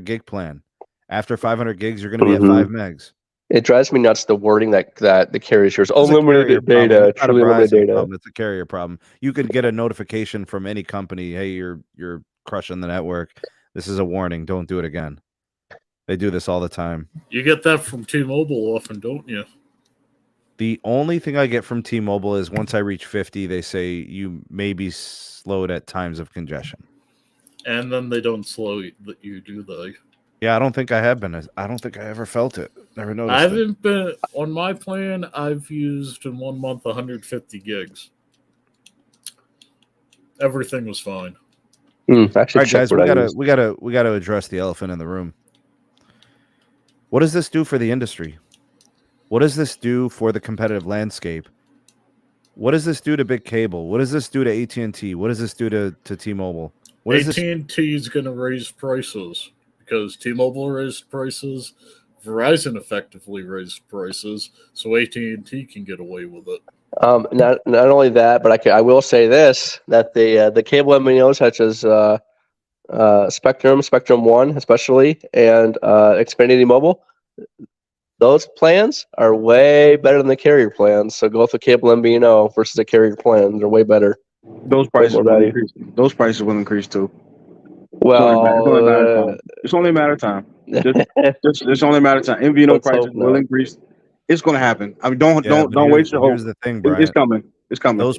Speaker 3: gig plan? After 500 gigs, you're going to be at 5 megs.
Speaker 1: It drives me nuts the wording that the carrier shares.
Speaker 3: It's
Speaker 1: Unlimited data, truly unlimited data.
Speaker 3: Problem. It's a carrier problem. You could get a notification from any company. Hey, you're crushing the network. This is a warning. Don't do it again. They do this all the time.
Speaker 4: You get that from T-Mobile often, don't you?
Speaker 3: The only thing I get from T-Mobile is once I reach 50, they say you may be slowed at times of congestion.
Speaker 4: And then they don't slow you, do they?
Speaker 3: Yeah, I don't think I have been. I don't think I ever felt it. Never noticed
Speaker 4: I haven't been on my plan. I've used in 1 month 150 gigs. Everything was fine.
Speaker 3: All right, guys, we gotta address the elephant in the room. What does this do for the industry? What does this do for the competitive landscape? What does this do to big cable? What does this do to AT&T? What does this do to T-Mobile?
Speaker 4: AT&T is going to raise prices because T-Mobile raised prices, Verizon effectively raised prices, so AT&T can get away with it.
Speaker 1: Not only that, but I will say this: that the cable MVNOs such as Spectrum One, especially, and Xfinity Mobile, those plans are way better than the carrier plans. So go with the cable MVNO versus the carrier plan; they're way better.
Speaker 2: Those prices will increase. Those prices will increase too.
Speaker 1: Well,
Speaker 2: it's only a matter of time. It's only a matter of time. MVNO prices will increase. It's going to happen. I mean, don't waste your hope.
Speaker 3: Here's the thing, Brian.
Speaker 2: It's coming. It's coming.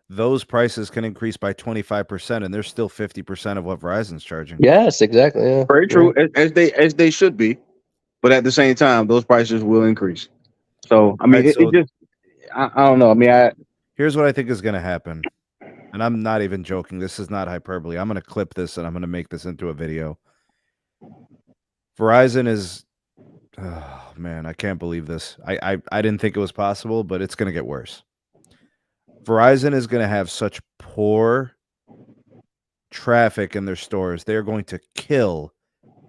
Speaker 3: Those prices can increase by 25%, and they're still 50% of what Verizon's charging.
Speaker 1: Yes, exactly. Yeah.
Speaker 2: Very true, as they should be, but at the same time, those prices will increase. So I mean, I don't know. I mean,
Speaker 3: here's what I think is going to happen, and I'm not even joking. This is not hyperbole. I'm going to clip this and I'm going to make this into a video. Verizon is, oh man, I can't believe this. I didn't think it was possible, but it's going to get worse. Verizon is going to have such poor traffic in their stores. They're going to kill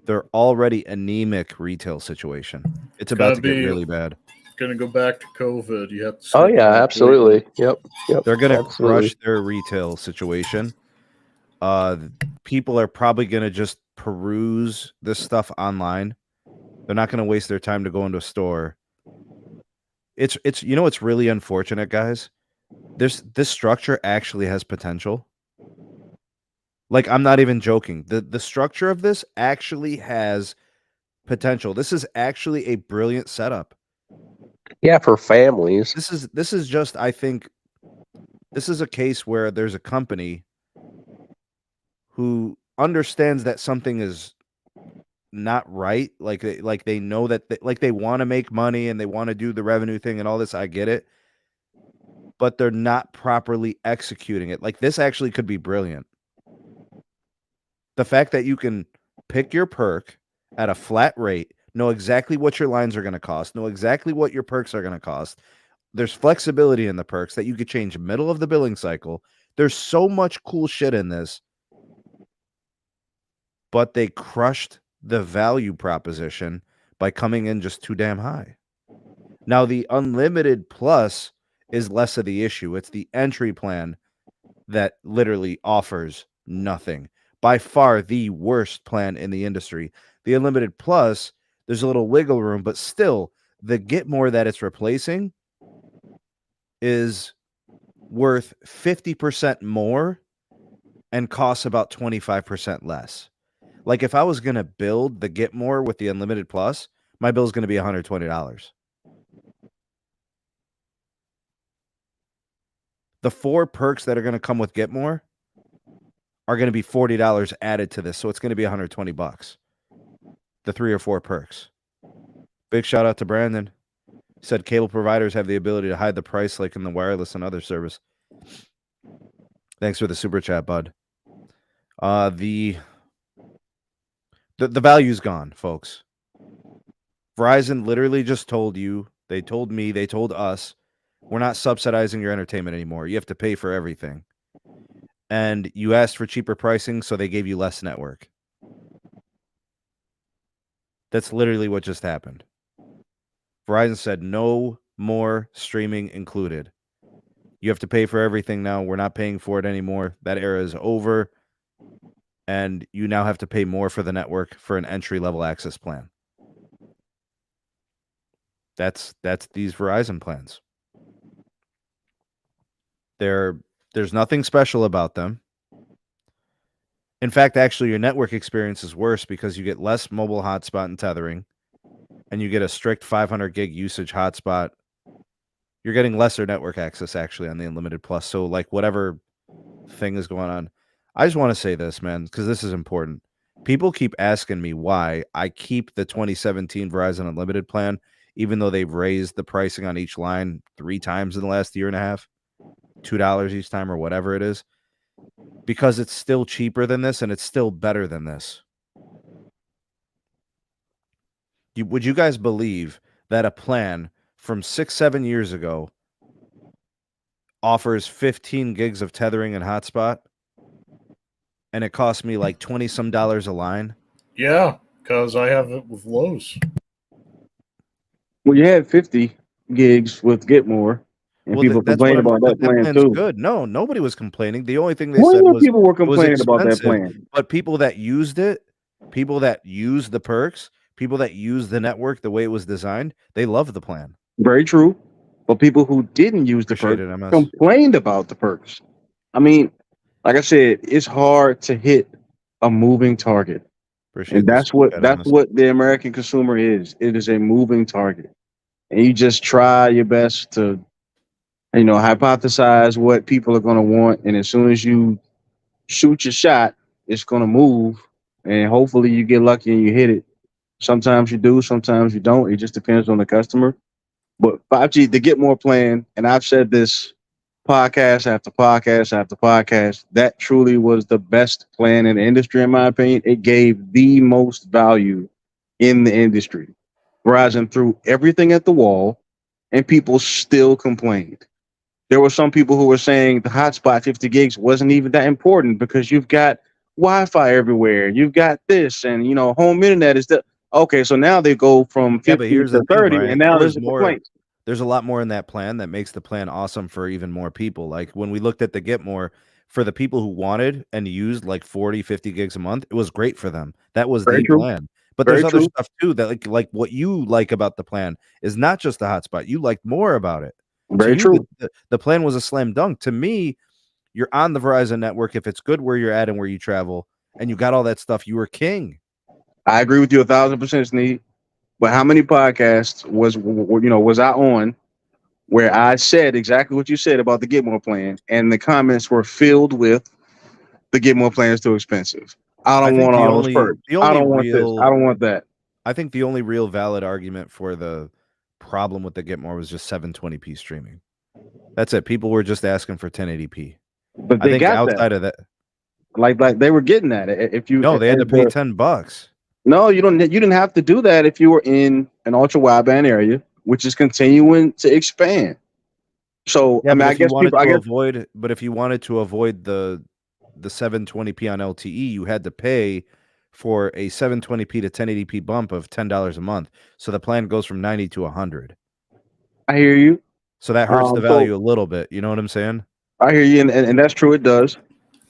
Speaker 3: their already anemic retail situation. It's about to get really bad.
Speaker 4: Going to go back to COVID. You have to.
Speaker 1: Oh yeah, absolutely. Yep.
Speaker 3: They're going to crush their retail situation. People are probably going to just peruse this stuff online. They're not going to waste their time to go into a store. It's it's really unfortunate, guys. This structure actually has potential. Like, I'm not even joking. The structure of this actually has potential. This is actually a brilliant setup.
Speaker 1: Yeah, for families.
Speaker 3: This is just, I think, this is a case where there's a company who understands that something is not right. Like they know that they want to make money and they want to do the revenue thing and all this. I get it. But they're not properly executing it. Like, this actually could be brilliant. The fact that you can pick your perk at a flat rate, know exactly what your lines are going to cost, know exactly what your perks are going to cost. There's flexibility in the perks that you could change middle of the billing cycle. There's so much cool shit in this. But they crushed the value proposition by coming in just too damn high. Now, the unlimited plus is less of the issue. It's the entry plan that literally offers nothing. By far the worst plan in the industry. The unlimited plus, there's a little wiggle room, but still, the Get More that it's replacing is worth 50% more and costs about 25% less. Like, if I was going to build the Get More with the unlimited plus, my bill is going to be $120. The 4 perks that are going to come with Get More are going to be $40 added to this, so it's going to be $120. The 3 or 4 perks. Big shout out to Brandon. He said cable providers have the ability to hide the price like in the wireless and other service. Thanks for the super chat, bud. The The value's gone, folks. Verizon literally just told you, they told me, they told us, we're not subsidizing your entertainment anymore. You have to pay for everything. And you asked for cheaper pricing, so they gave you less network. That's literally what just happened. Verizon said no more streaming included. You have to pay for everything now. We're not paying for it anymore. That era is over. And you now have to pay more for the network for an entry-level access plan. That's these Verizon plans. There's nothing special about them. In fact, actually, your network experience is worse because you get less mobile hotspot and tethering, and you get a strict 500 gig usage hotspot. You're getting lesser network access, actually, on the Unlimited Plus. So, like, whatever thing is going on. I just want to say this, man, because this is important. People keep asking me why I keep the 2017 Verizon Unlimited plan, even though they've raised the pricing on each line 3 times in the last year and a half, $2 each time or whatever it is, because it's still cheaper than this and it's still better than this. Would you guys believe that a plan from 6-7 years ago offers 15 gigs of tethering and hotspot, and it cost me like $20-some a line?
Speaker 4: Yeah, because I have it with Lowe's.
Speaker 2: Well, you had 50 gigs with Get More, and people complained about that plan
Speaker 3: plan's
Speaker 2: too.
Speaker 3: good. No, nobody was complaining. The only thing they
Speaker 2: What
Speaker 3: said
Speaker 2: do
Speaker 3: was
Speaker 2: people were
Speaker 3: it was
Speaker 2: complaining about that
Speaker 3: expensive.
Speaker 2: plan?
Speaker 3: But people that used it, people that used the perks, people that used the network the way it was designed, they love the plan.
Speaker 2: Very true. But people who didn't use the
Speaker 3: Appreciate
Speaker 2: perks
Speaker 3: it, MS.
Speaker 2: complained about the perks. I mean, like I said, it's hard to hit a moving target.
Speaker 3: Appreciate
Speaker 2: And
Speaker 3: the
Speaker 2: that's
Speaker 3: super chat, MS.
Speaker 2: what the American consumer is. It is a moving target. And you just try your best to, hypothesize what people are going to want. And as soon as you shoot your shot, it's going to move. And hopefully you get lucky and you hit it. Sometimes you do, sometimes you don't. It just depends on the customer. But 5G, the Get More plan, and I've said this podcast after podcast after podcast, that truly was the best plan in the industry, in my opinion. It gave the most value in the industry. Verizon threw everything at the wall, and people still complained. There were some people who were saying the hotspot 50 gigs wasn't even that important because you've got Wi-Fi everywhere. You've got this, and home internet is the okay. So now they go from 50
Speaker 3: but here's
Speaker 2: to
Speaker 3: the thing,
Speaker 2: 30,
Speaker 3: Brian.
Speaker 2: and now there's a complaint.
Speaker 3: There's a lot more in that plan that makes the plan awesome for even more people. Like when we looked at the Get More, for the people who wanted and used like 40, 50 gigs a month, it was great for them. That was
Speaker 2: Very
Speaker 3: the
Speaker 2: true.
Speaker 3: plan. But
Speaker 2: Very
Speaker 3: there's other
Speaker 2: true.
Speaker 3: stuff too that like what you like about the plan is not just the hotspot. You liked more about it.
Speaker 2: Very
Speaker 3: To you,
Speaker 2: true.
Speaker 3: the plan was a slam dunk. To me, you're on the Verizon network. If it's good where you're at and where you travel, and you got all that stuff, you were king.
Speaker 2: I agree with you 1,000%, Sneed. But how many podcasts was I on where I said exactly what you said about the Get More plan, and the comments were filled with the Get More plan is too expensive. I don't want all those perks. I don't want this. I don't want that.
Speaker 3: I think the only real valid argument for the problem with the Get More was just 720p streaming. That's it. People were just asking for 1080p.
Speaker 2: But
Speaker 3: I
Speaker 2: they
Speaker 3: think
Speaker 2: got
Speaker 3: outside
Speaker 2: that.
Speaker 3: of that,
Speaker 2: like they were getting that. If you
Speaker 3: no, they had to pay $10.
Speaker 2: No, you don't. You didn't have to do that if you were in an ultra wideband area, which is continuing to expand. So
Speaker 3: Yeah,
Speaker 2: I mean, I guess people.
Speaker 3: But if you wanted to avoid the 720p on LTE, you had to pay for a 720p to 1080p bump of $10 a month. So the plan goes from 90 to 100.
Speaker 2: I hear you.
Speaker 3: So that hurts the value a little bit. You know what I'm saying?
Speaker 2: I hear you, and that's true. It does.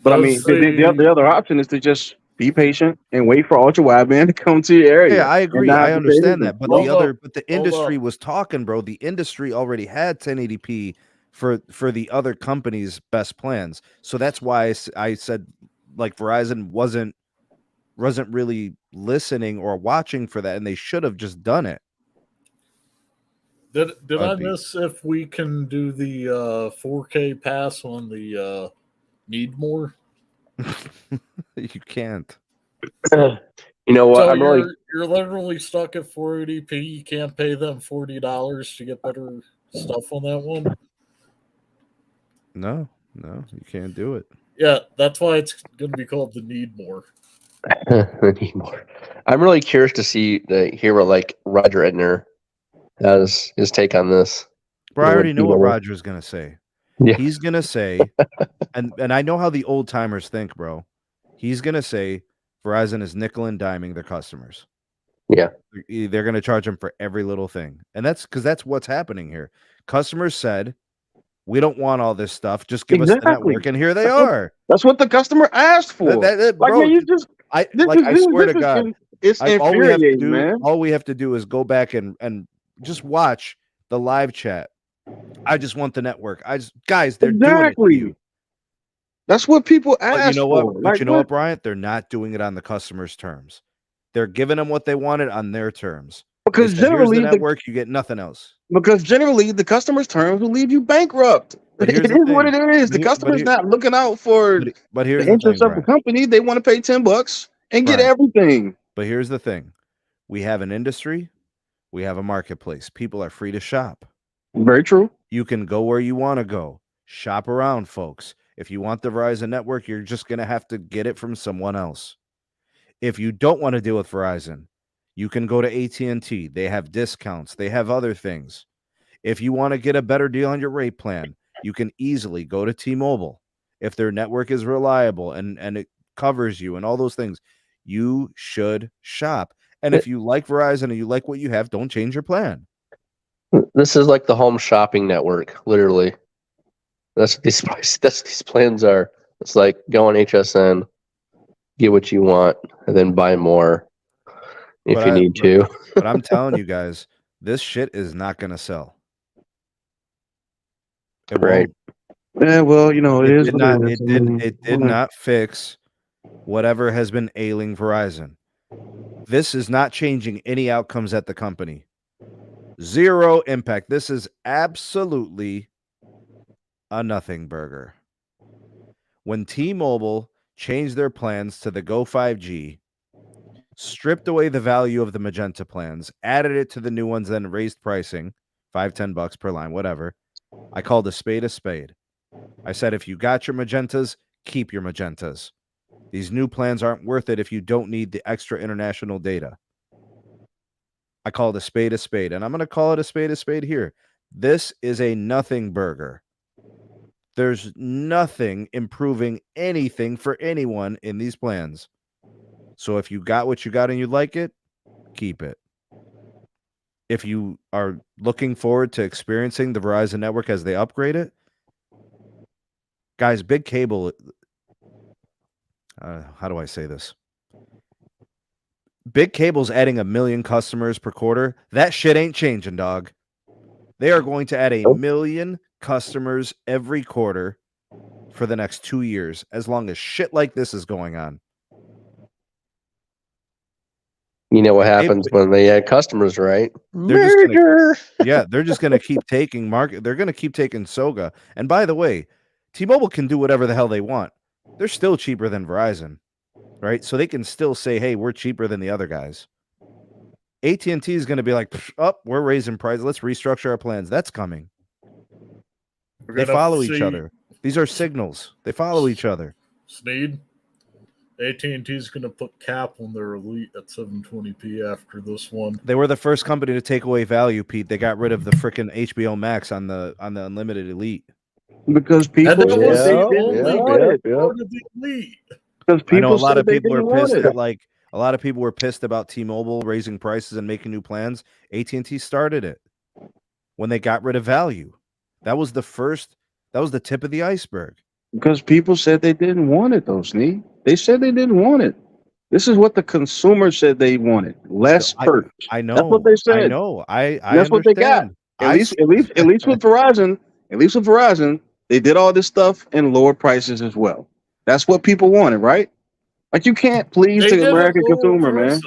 Speaker 2: But I mean, the other option is to just be patient and wait for ultra wideband to come to your area.
Speaker 3: Yeah, I agree. I understand that. But the industry was talking, bro. The industry already had 1080p for the other companies' best plans. So that's why I said like Verizon wasn't really listening or watching for that, and they should have just done it.
Speaker 4: Did I miss if we can do the 4K pass on the Need More?
Speaker 3: You can't.
Speaker 1: You know what?
Speaker 4: So you're literally stuck at 480p. You can't pay them $40 to get better stuff on that one.
Speaker 3: No, you can't do it.
Speaker 4: Yeah, that's why it's going to be called the Need More.
Speaker 1: anymore. I'm really curious to hear what like Roger Edner has his take on this.
Speaker 3: Bro, I
Speaker 1: What
Speaker 3: already know what
Speaker 1: T-Mobile-
Speaker 3: Roger's gonna say.
Speaker 1: Yeah.
Speaker 3: He's gonna say, and I know how the old timers think, bro. He's gonna say Verizon is nickel and diming their customers.
Speaker 1: Yeah.
Speaker 3: They're gonna charge them for every little thing, and that's because that's what's happening here. Customers said, "We don't want all this stuff. Just give us the network," and here they are.
Speaker 2: That's what the customer asked for. Like,
Speaker 3: bro,
Speaker 2: man, you just
Speaker 3: I swear to God,
Speaker 2: it's
Speaker 3: all we have to
Speaker 2: infuriating,
Speaker 3: do,
Speaker 2: man.
Speaker 3: all we have to do is go back and just watch the live chat. I just want the network. Guys, they're doing it to you.
Speaker 2: That's what people ask
Speaker 3: But you know what?
Speaker 2: for.
Speaker 3: But
Speaker 2: Like,
Speaker 3: you know what, Bryant? They're not doing it on the customer's terms. They're giving them what they wanted on their terms.
Speaker 2: Because
Speaker 3: They said,
Speaker 2: generally
Speaker 3: here's the network, you get nothing else.
Speaker 2: Because generally the customer's terms will leave you bankrupt.
Speaker 3: But
Speaker 2: It
Speaker 3: here's
Speaker 2: is
Speaker 3: the
Speaker 2: what
Speaker 3: thing.
Speaker 2: it is. The customer's not looking out for
Speaker 3: But here's
Speaker 2: the
Speaker 3: the thing,
Speaker 2: interest of the
Speaker 3: Brian.
Speaker 2: company. They want to pay $10 and get
Speaker 3: Brian.
Speaker 2: everything.
Speaker 3: But here's the thing. We have an industry. We have a marketplace. People are free to shop.
Speaker 2: Very true.
Speaker 3: You can go where you want to go. Shop around, folks. If you want the Verizon network, you're just going to have to get it from someone else. If you don't want to deal with Verizon, you can go to AT&T. They have discounts. They have other things. If you want to get a better deal on your rate plan, you can easily go to T-Mobile. If their network is reliable and it covers you and all those things, you should shop. And if you like Verizon and you like what you have, don't change your plan.
Speaker 1: This is like the home shopping network, literally. That's what these plans are. It's like go on HSN, get what you want, and then buy more if you need to.
Speaker 3: But I'm telling you guys, this shit is not going to sell. It
Speaker 1: Right.
Speaker 3: won't.
Speaker 2: Yeah, well, you know,
Speaker 3: it did not fix whatever has been ailing Verizon. This is not changing any outcomes at the company. Zero impact. This is absolutely a nothing burger. When T-Mobile changed their plans to the Go 5G, stripped away the value of the Magenta plans, added it to the new ones, then raised pricing, $5-10 per line, whatever. I called a spade a spade. I said, if you got your Magentas, keep your Magentas. These new plans aren't worth it if you don't need the extra international data. I called a spade, and I'm going to call it a spade here. This is a nothing burger. There's nothing improving anything for anyone in these plans. So if you got what you got and you like it, keep it. If you are looking forward to experiencing the Verizon network as they upgrade it, guys, big cable, how do I say this? Big cable's adding 1 million customers per quarter. That shit ain't changing, dog. They are going to add 1 million customers every quarter for the next 2 years, as long as shit like this is going on.
Speaker 1: You know what happens when they add customers, right?
Speaker 3: They're just gonna keep taking market. They're gonna keep taking Soga. And by the way, T-Mobile can do whatever the hell they want. They're still cheaper than Verizon, right? So they can still say, "Hey, we're cheaper than the other guys." AT&T is going to be like, we're raising prices. Let's restructure our plans. That's coming. They follow each other. These are signals. They follow each other.
Speaker 4: Sneed, AT&T is going to put cap on their Elite at 720p after this one.
Speaker 3: They were the first company to take away value, Pete. They got rid of the freaking HBO Max on the unlimited Elite.
Speaker 2: Because people
Speaker 4: Because
Speaker 3: I know a lot of people are pissed at a lot of people were pissed about T-Mobile raising prices and making new plans. AT&T started it when they got rid of value. That was the tip of the iceberg.
Speaker 2: Because people said they didn't want it, though, Sneed. They said they didn't want it. This is what the consumer said they wanted. Less perks.
Speaker 3: I know.
Speaker 2: That's what they said.
Speaker 3: I know. I
Speaker 2: that's what they got. At least with Verizon, they did all this stuff and lower prices as well. That's what people wanted, right? Like, you can't please the American consumer, man.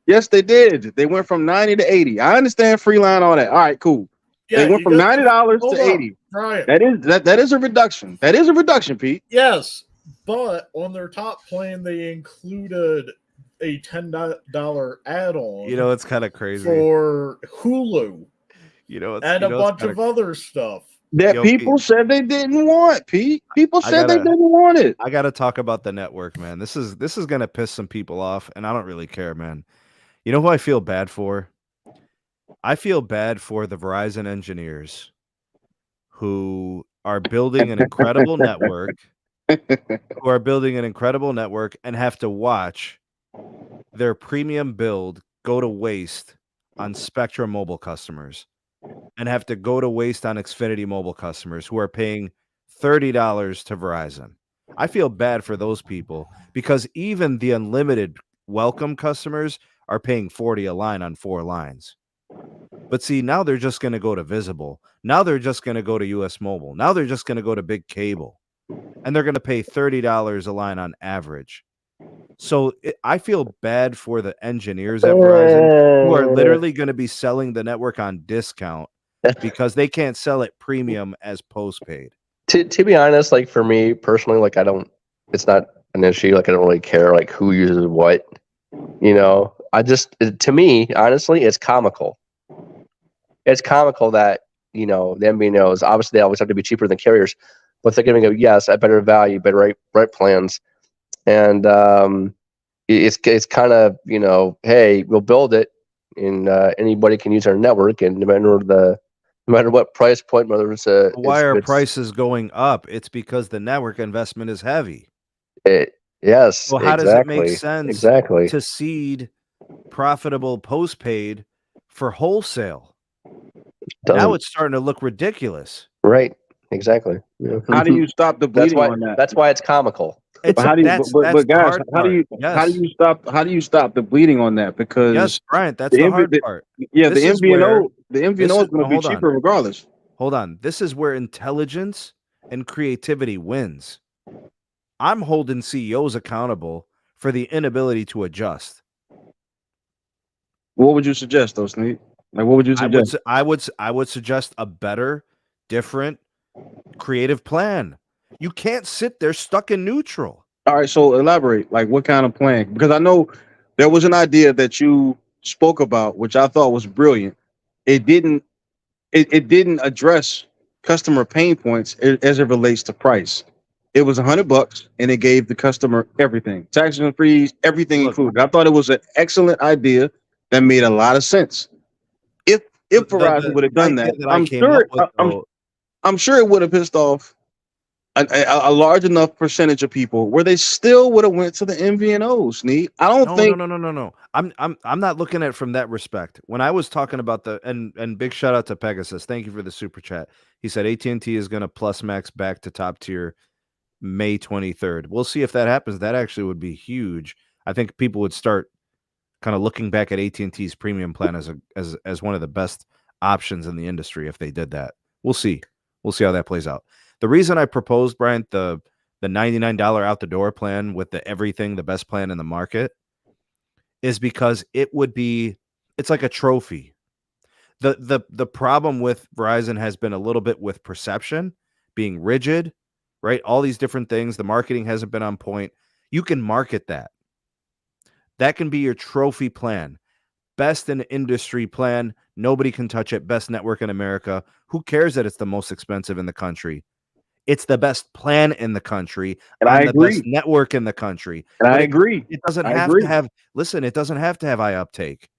Speaker 2: Yes, they did. They went from 90 to 80. I understand free line, all that. All right, cool. Yeah, they went from $90 to 80.
Speaker 4: Right.
Speaker 2: That is a reduction. That is a reduction, Pete.
Speaker 4: Yes, but on their top plan, they included a $10 add-on.
Speaker 3: You know, it's kind of crazy
Speaker 4: for Hulu.
Speaker 3: You know,
Speaker 4: and a bunch of other stuff.
Speaker 2: that
Speaker 3: Yo,
Speaker 2: people
Speaker 3: Pete,
Speaker 2: said they didn't want, Pete. People
Speaker 3: I
Speaker 2: said they
Speaker 3: gotta
Speaker 2: didn't want it.
Speaker 3: I gotta talk about the network, man. This is gonna piss some people off, and I don't really care, man. You know who I feel bad for? I feel bad for the Verizon engineers who are building an incredible network, and have to watch their premium build go to waste on Spectrum Mobile customers and have to go to waste on Xfinity Mobile customers who are paying $30 to Verizon. I feel bad for those people because even the unlimited welcome customers are paying $40 a line on 4 lines. But see, now they're just going to go to VzW. Now they're just going to go to US Mobile. Now they're just going to go to Big Cable. And they're going to pay $30 a line on average. So I feel bad for the engineers at Verizon who are literally going to be selling the network on discount because they can't sell it premium as postpaid.
Speaker 1: To be honest, like for me personally, like it's not an issue. Like I don't really care like who uses what. You know, to me, honestly, it's comical. It's comical that, you know, the MVNOs, obviously they always have to be cheaper than carriers, but they're giving a yes at better value, better rate plans. And it's kind of, you know, hey, we'll build it and anybody can use our network, and no matter what price point, whether it's
Speaker 3: why are prices going up? It's because the network investment is heavy.
Speaker 1: Yes.
Speaker 3: Well, how does it make sense
Speaker 1: Exactly.
Speaker 3: to seed profitable postpaid for wholesale? Now it's starting to look ridiculous.
Speaker 1: Right. Exactly. Yeah.
Speaker 2: How do you stop the bleeding on that?
Speaker 1: That's why it's comical.
Speaker 2: But guys, how do you stop the bleeding on that? Because
Speaker 3: yes, Bryant, that's the hard part.
Speaker 2: Yeah, the MVNO is going to be cheaper regardless.
Speaker 3: Hold on. This is where intelligence and creativity wins. I'm holding CEOs accountable for the inability to adjust.
Speaker 2: What would you suggest, though, Sneed? Like, what would you suggest?
Speaker 3: I would suggest a better, different, creative plan. You can't sit there stuck in neutral. All
Speaker 2: right, so elaborate. Like, what kind of plan? Because I know there was an idea that you spoke about, which I thought was brilliant. It didn't address customer pain points as it relates to price. It was $100 and it gave the customer everything, taxes and fees, everything included. I thought it was an excellent idea that made a lot of sense. If Verizon would have done that, I'm sure it would have pissed off a large enough percentage of people where they still would have went to the MVNOs. Sneed, I don't think.
Speaker 3: No. I'm not looking at it from that respect. When I was talking about and big shout out to Pegasus. Thank you for the super chat. He said AT&T is going to plus max back to top tier May 23rd. We'll see if that happens. That actually would be huge. I think people would start kind of looking back at AT&T's premium plan as one of the best options in the industry if they did that. We'll see. We'll see how that plays out. The reason I proposed, Bryant, the $99 out the door plan with the everything, the best plan in the market, is because it's like a trophy. The problem with Verizon has been a little bit with perception, being rigid, right? All these different things. The marketing hasn't been on point. You can market that. That can be your trophy plan. Best in industry plan. Nobody can touch it. Best network in America. Who cares that it's the most expensive in the country? It's the best plan in the country.
Speaker 2: And I agree.
Speaker 3: The best network in the country.
Speaker 2: And I agree.
Speaker 3: It doesn't have to have, listen, it doesn't have to have high uptake.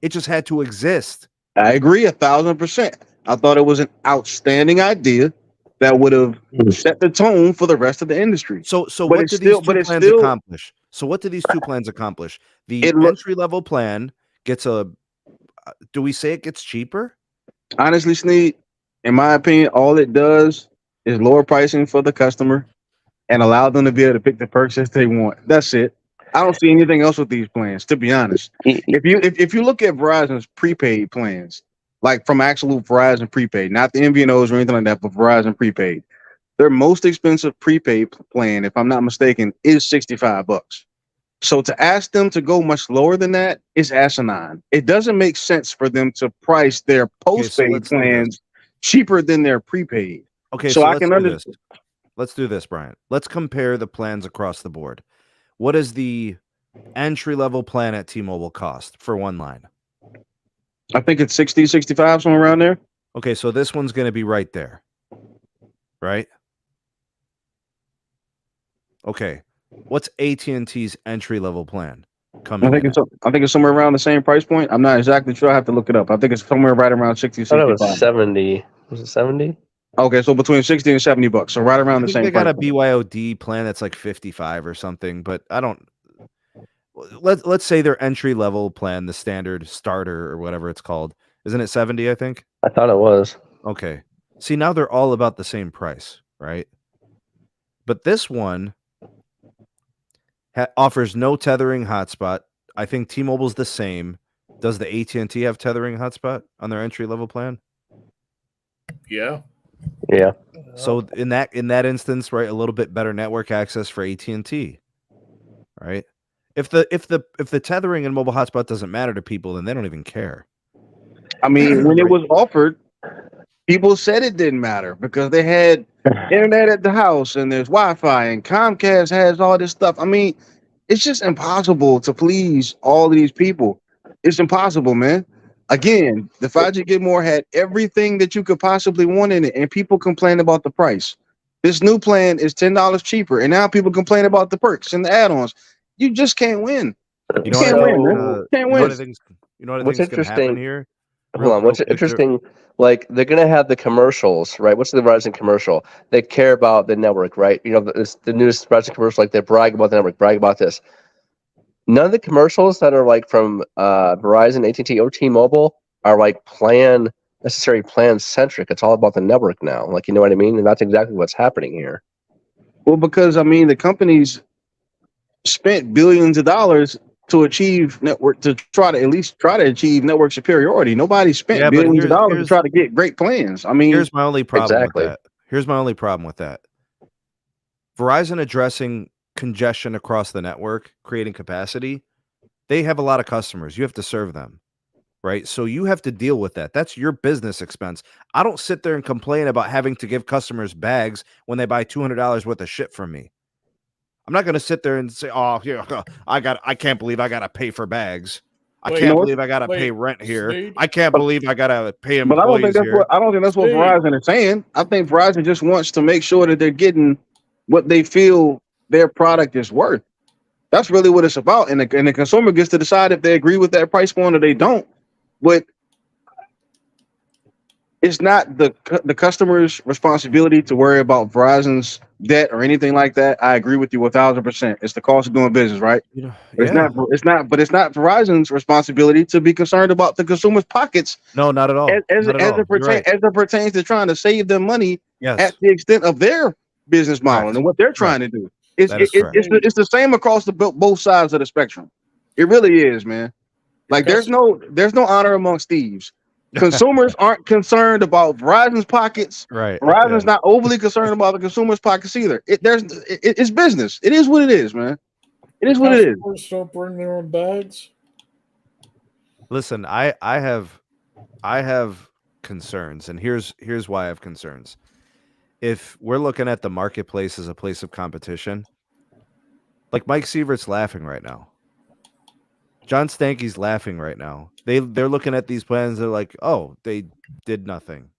Speaker 3: It just had to exist.
Speaker 2: I agree 1,000%. I thought it was an outstanding idea that would have set the tone for the rest of the industry.
Speaker 3: So what do these two plans accomplish? So what do these two plans accomplish? The entry-level plan gets do we say it gets cheaper?
Speaker 2: Honestly, Sneed, in my opinion, all it does is lower pricing for the customer and allow them to be able to pick the perks that they want. That's it. I don't see anything else with these plans, to be honest. If you look at Verizon's prepaid plans, like from actual Verizon prepaid, not the MVNOs or anything like that, but Verizon prepaid, their most expensive prepaid plan, if I'm not mistaken, is $65. So to ask them to go much lower than that is asinine. It doesn't make sense for them to price their postpaid plans cheaper than their prepaid.
Speaker 3: Okay, so I can understand. Let's do this, Brian. Let's compare the plans across the board. What does the entry-level plan at T-Mobile cost for one line?
Speaker 2: I think it's 60, 65, somewhere around there.
Speaker 3: Okay, so this one's going to be right there. right? Okay, what's AT&T's entry level plan coming in at?
Speaker 2: I think it's somewhere around the same price point. I'm not exactly sure. I have to look it up. I think it's somewhere right around 60,
Speaker 1: I thought it was
Speaker 2: 65.
Speaker 1: 70. Was it 70?
Speaker 2: Okay, so between 60 and 70 bucks. So right around
Speaker 3: I
Speaker 2: the
Speaker 3: think
Speaker 2: same
Speaker 3: they got
Speaker 2: price
Speaker 3: a
Speaker 2: point.
Speaker 3: BYOD plan that's like 55 or something, but I don't. Let's say their entry level plan, the standard starter or whatever it's called, isn't it 70? I think.
Speaker 1: I thought it was.
Speaker 3: Okay. See, now they're all about the same price, right? But this one offers no tethering hotspot. I think T-Mobile's the same. Does the AT&T have tethering hotspot on their entry level plan?
Speaker 4: Yeah.
Speaker 1: Yeah.
Speaker 3: So in that instance, right, a little bit better network access for AT&T, right? If the tethering and mobile hotspot doesn't matter to people, then they don't even care.
Speaker 2: I mean, when it was offered, people said it didn't matter because they had internet at the house and there's Wi-Fi and Comcast has all this stuff. I mean, it's just impossible to please all of these people. It's impossible, man. Again, the 5G Get More had everything that you could possibly want in it, and people complain about the price. This new plan is $10 cheaper, and now people complain about the perks and the add-ons. You just can't win.
Speaker 3: You know
Speaker 2: Can't
Speaker 3: what I
Speaker 2: win,
Speaker 3: think?
Speaker 2: man. Can't
Speaker 3: You know
Speaker 2: win.
Speaker 3: what I think? You know what I
Speaker 1: What's
Speaker 3: think is going to happen
Speaker 1: interesting?
Speaker 3: here?
Speaker 1: Hold on. What's
Speaker 3: quick,
Speaker 1: interesting? Like they're gonna have the commercials, right? What's the Verizon commercial? They care about the network, right? You know, the newest Verizon commercial, like they brag about the network, brag about this. None of the commercials that are like from Verizon, AT&T, or T-Mobile are like necessary plan centric. It's all about the network now. Like, you know what I mean? And that's exactly what's happening here.
Speaker 2: Well, because I mean, the companies spent billions of dollars to achieve network to try to at least try to achieve network superiority. Nobody spent
Speaker 3: Yeah, but
Speaker 2: billions of dollars to try to get great plans. I mean,
Speaker 3: here's my only problem
Speaker 1: Exactly.
Speaker 3: with that. Here's my only problem with that. Verizon addressing congestion across the network, creating capacity. They have a lot of customers. You have to serve them, right? So you have to deal with that. That's your business expense. I don't sit there and complain about having to give customers bags when they buy $200 worth of shit from me. I'm not going to sit there and say, "Oh, yeah, I can't believe I got to pay for bags. I can't believe I got to pay rent here.
Speaker 4: Sneed.
Speaker 3: I can't believe I got to pay
Speaker 2: but I don't think
Speaker 3: employees here."
Speaker 2: I don't think that's what
Speaker 4: Steve.
Speaker 2: Verizon is saying. I think Verizon just wants to make sure that they're getting what they feel their product is worth. That's really what it's about, and the consumer gets to decide if they agree with that price point or they don't. But it's not the customer's responsibility to worry about Verizon's debt or anything like that. I agree with you 1,000%. It's the cost of doing business, right?
Speaker 3: You know,
Speaker 2: But it's not Verizon's responsibility to be concerned about the consumer's pockets.
Speaker 3: No, not at all.
Speaker 2: As it pertains to trying to save them money at the extent of their business model and what they're trying to do. It's the same across both sides of the spectrum. It really is, man. Like there's no honor amongst thieves. Consumers aren't concerned about Verizon's pockets.
Speaker 3: Right.
Speaker 2: Verizon's not overly concerned about the consumer's pockets either. It's business. It is what it is, man. It is what it is.
Speaker 4: Customers don't bring their own bags.
Speaker 3: Listen, I have concerns, and here's why I have concerns. If we're looking at the marketplace as a place of competition, like Mike Sievert's laughing right now. John Stankey's laughing right now. They're looking at these plans. They're like, oh, they did nothing.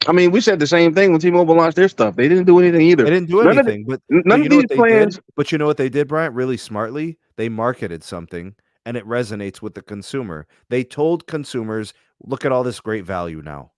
Speaker 2: I mean, we said the same thing when T-Mobile launched their stuff. They didn't do anything either.
Speaker 3: They didn't do anything, but
Speaker 2: none of these plans.
Speaker 3: But you know what they did, Bryant? Really smartly, they marketed something, and it resonates with the consumer. They told consumers, "Look at all this great value now,"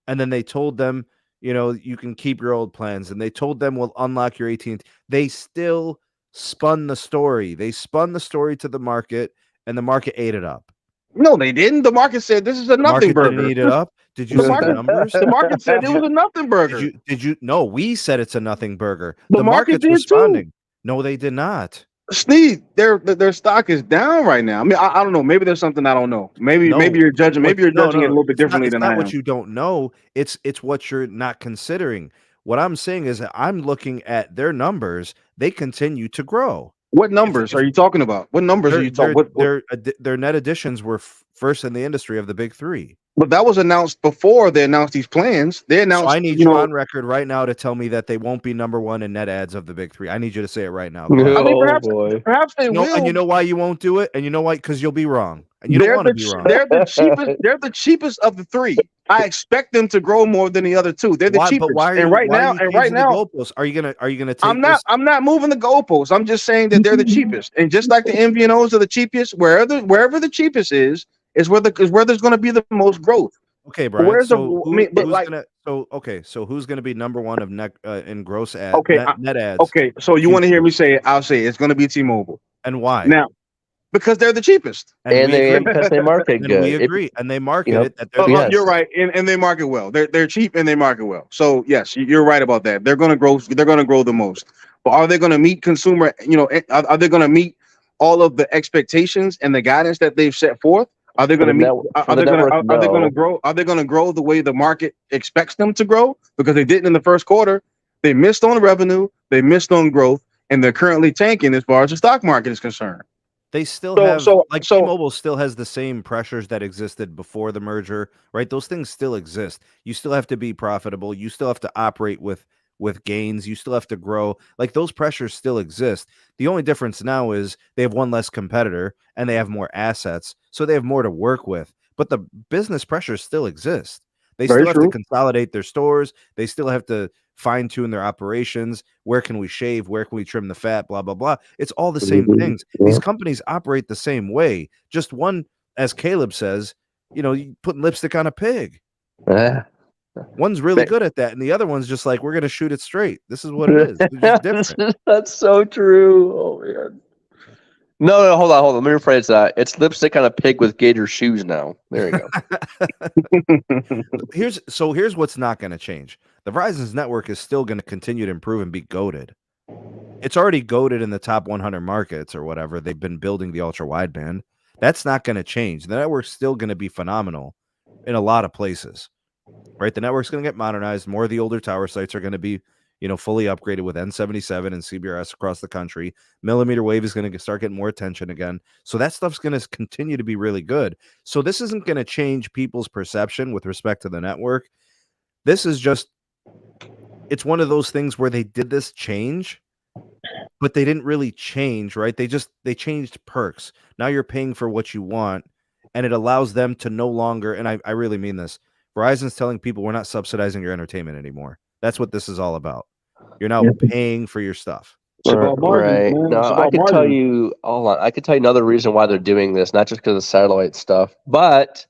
Speaker 3: and then they told them, you know, you can keep your old plans, and they told them, "We'll unlock your AT&T." They still spun the story. They spun the story to the market, and the market ate it up.
Speaker 2: No, they didn't. The market said this is a nothing burger.
Speaker 3: Didn't eat it up. Did you see the numbers?
Speaker 2: The market said it was a nothing burger.
Speaker 3: Did you? No, we said it's a nothing burger.
Speaker 2: The market did
Speaker 3: responding.
Speaker 2: Too.
Speaker 3: No, they did not.
Speaker 2: Sneed, their stock is down right now. I mean, I don't know. Maybe there's something I don't know. Maybe you're judging. Maybe you're judging it a little bit differently than I am.
Speaker 3: It's not what you don't know. It's what you're not considering. What I'm saying is that I'm looking at their numbers. They continue to grow.
Speaker 2: What numbers are you talking about? What numbers are you talking about?
Speaker 3: Their net additions were first in the industry of the big three.
Speaker 2: But that was announced before they announced these plans. They announced.
Speaker 3: So I need you on record right now to tell me that they won't be number one in net ads of the big three. I need you to say it right now. Go ahead.
Speaker 2: I mean,
Speaker 1: boy.
Speaker 2: perhaps they will.
Speaker 3: And you know why you won't do it? And you know why? Because you'll be wrong. And you don't want to be wrong.
Speaker 2: They're the cheapest. They're the cheapest of the three. I expect them to grow more than the other two. They're the cheapest.
Speaker 3: But why are you,
Speaker 2: and right now,
Speaker 3: the goalposts? Are you gonna take?
Speaker 2: I'm not moving the goalposts. I'm just saying that they're the cheapest. And just like the MVNOs are the cheapest, wherever the cheapest is where there's going to be the most growth.
Speaker 3: Okay, Brian. So who's going to be number one of in gross ads?
Speaker 2: Okay,
Speaker 3: net ads.
Speaker 2: Okay, so you want to hear me say it? I'll say it. It's going to be T-Mobile.
Speaker 3: And why?
Speaker 2: Now, because they're the cheapest,
Speaker 1: and they market good.
Speaker 3: We agree, and they market it. That
Speaker 2: you're right, and they market well. They're cheap and they market well. So yes, you're right about that. They're going to grow. They're going to grow the most. But are they going to meet consumer? Are they going to meet all of the expectations and the guidance that they've set forth? Are they going to meet? Are they going to grow? Are they going to grow the way the market expects them to grow? Because they didn't in the first quarter. They missed on revenue. They missed on growth, and they're currently tanking as far as the stock market is concerned.
Speaker 3: They still T-Mobile still has the same pressures that existed before the merger, right? Those things still exist. You still have to be profitable. You still have to operate with gains. You still have to grow. Like those pressures still exist. The only difference now is they have one less competitor and they have more assets, so they have more to work with. But the business pressures still exist. They still have to consolidate their stores. They still have to fine tune their operations. Where can we shave? Where can we trim the fat? Blah, blah, blah. It's all the same things. These companies operate the same way. Just one, as Caleb says, you put lipstick on a pig. One's really good at that, and the other one's just like, we're going to shoot it straight. This is what it is. It's different.
Speaker 1: That's so true. Oh, man. No, hold on. Let me rephrase that. It's lipstick on a pig with gator shoes now. There you
Speaker 3: go. Here's what's not going to change. The Verizon's network is still going to continue to improve and be goated. It's already goated in the top 100 markets or whatever. They've been building the ultra wideband. That's not going to change. The network's still going to be phenomenal in a lot of places. Right, the network's going to get modernized. More of the older tower sites are going to be, fully upgraded with N77 and CBRS across the country. Millimeter wave is going to start getting more attention again. So that stuff's going to continue to be really good. So this isn't going to change people's perception with respect to the network. This is just, it's one of those things where they did this change, but they didn't really change, right? They changed perks. Now you're paying for what you want, and it allows them to no longer, and I really mean this, Verizon's telling people we're not subsidizing your entertainment anymore. That's what this is all about. You're now paying for your stuff.
Speaker 1: Right. No, I could tell you. Hold on. I could tell you another reason why they're doing this, not just because of satellite stuff, but